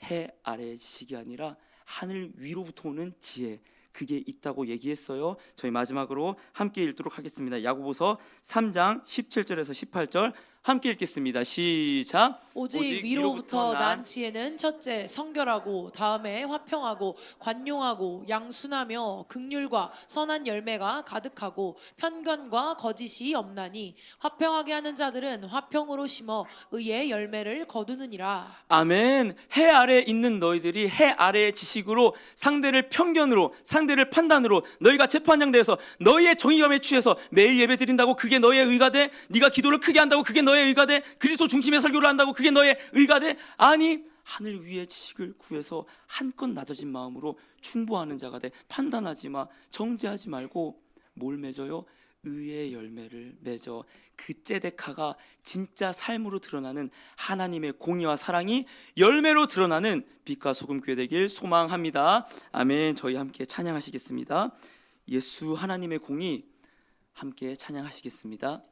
해 아래의 지식이 아니라 하늘 위로부터 오는 지혜, 그게 있다고 얘기했어요. 저희 마지막으로 함께 읽도록 하겠습니다. 야고보서 3장 17절에서 18절 함께 읽겠습니다. 시작. 오직 위로부터 난 지혜는 첫째 성결하고 다음에 화평하고 관용하고 양순하며 긍휼과 선한 열매가 가득하고 편견과 거짓이 없나니 화평하게 하는 자들은 화평으로 심어 의의 열매를 거두느니라. 아멘. 해 아래에 있는 너희들이 해 아래의 지식으로 상대를 편견으로, 상대를 판단으로, 너희가 재판장대에서 너희의 정의감에 취해서 매일 예배 드린다고 그게 너의 의가 돼? 네가 기도를 크게 한다고 그게 너의 의가 돼? 그리스도 중심의 설교를 한다고 그게 너의 의가 돼? 아니, 하늘 위의 지식을 구해서 한껏 낮아진 마음으로 충보하는 자가 돼. 판단하지 마. 정죄하지 말고 뭘 맺어요? 의의 열매를 맺어. 그 째데카가 진짜 삶으로 드러나는 하나님의 공의와 사랑이 열매로 드러나는 빛과 소금 교회 되길 소망합니다. 아멘. 저희 함께 찬양하시겠습니다. 예수 하나님의 공의 함께 찬양하시겠습니다.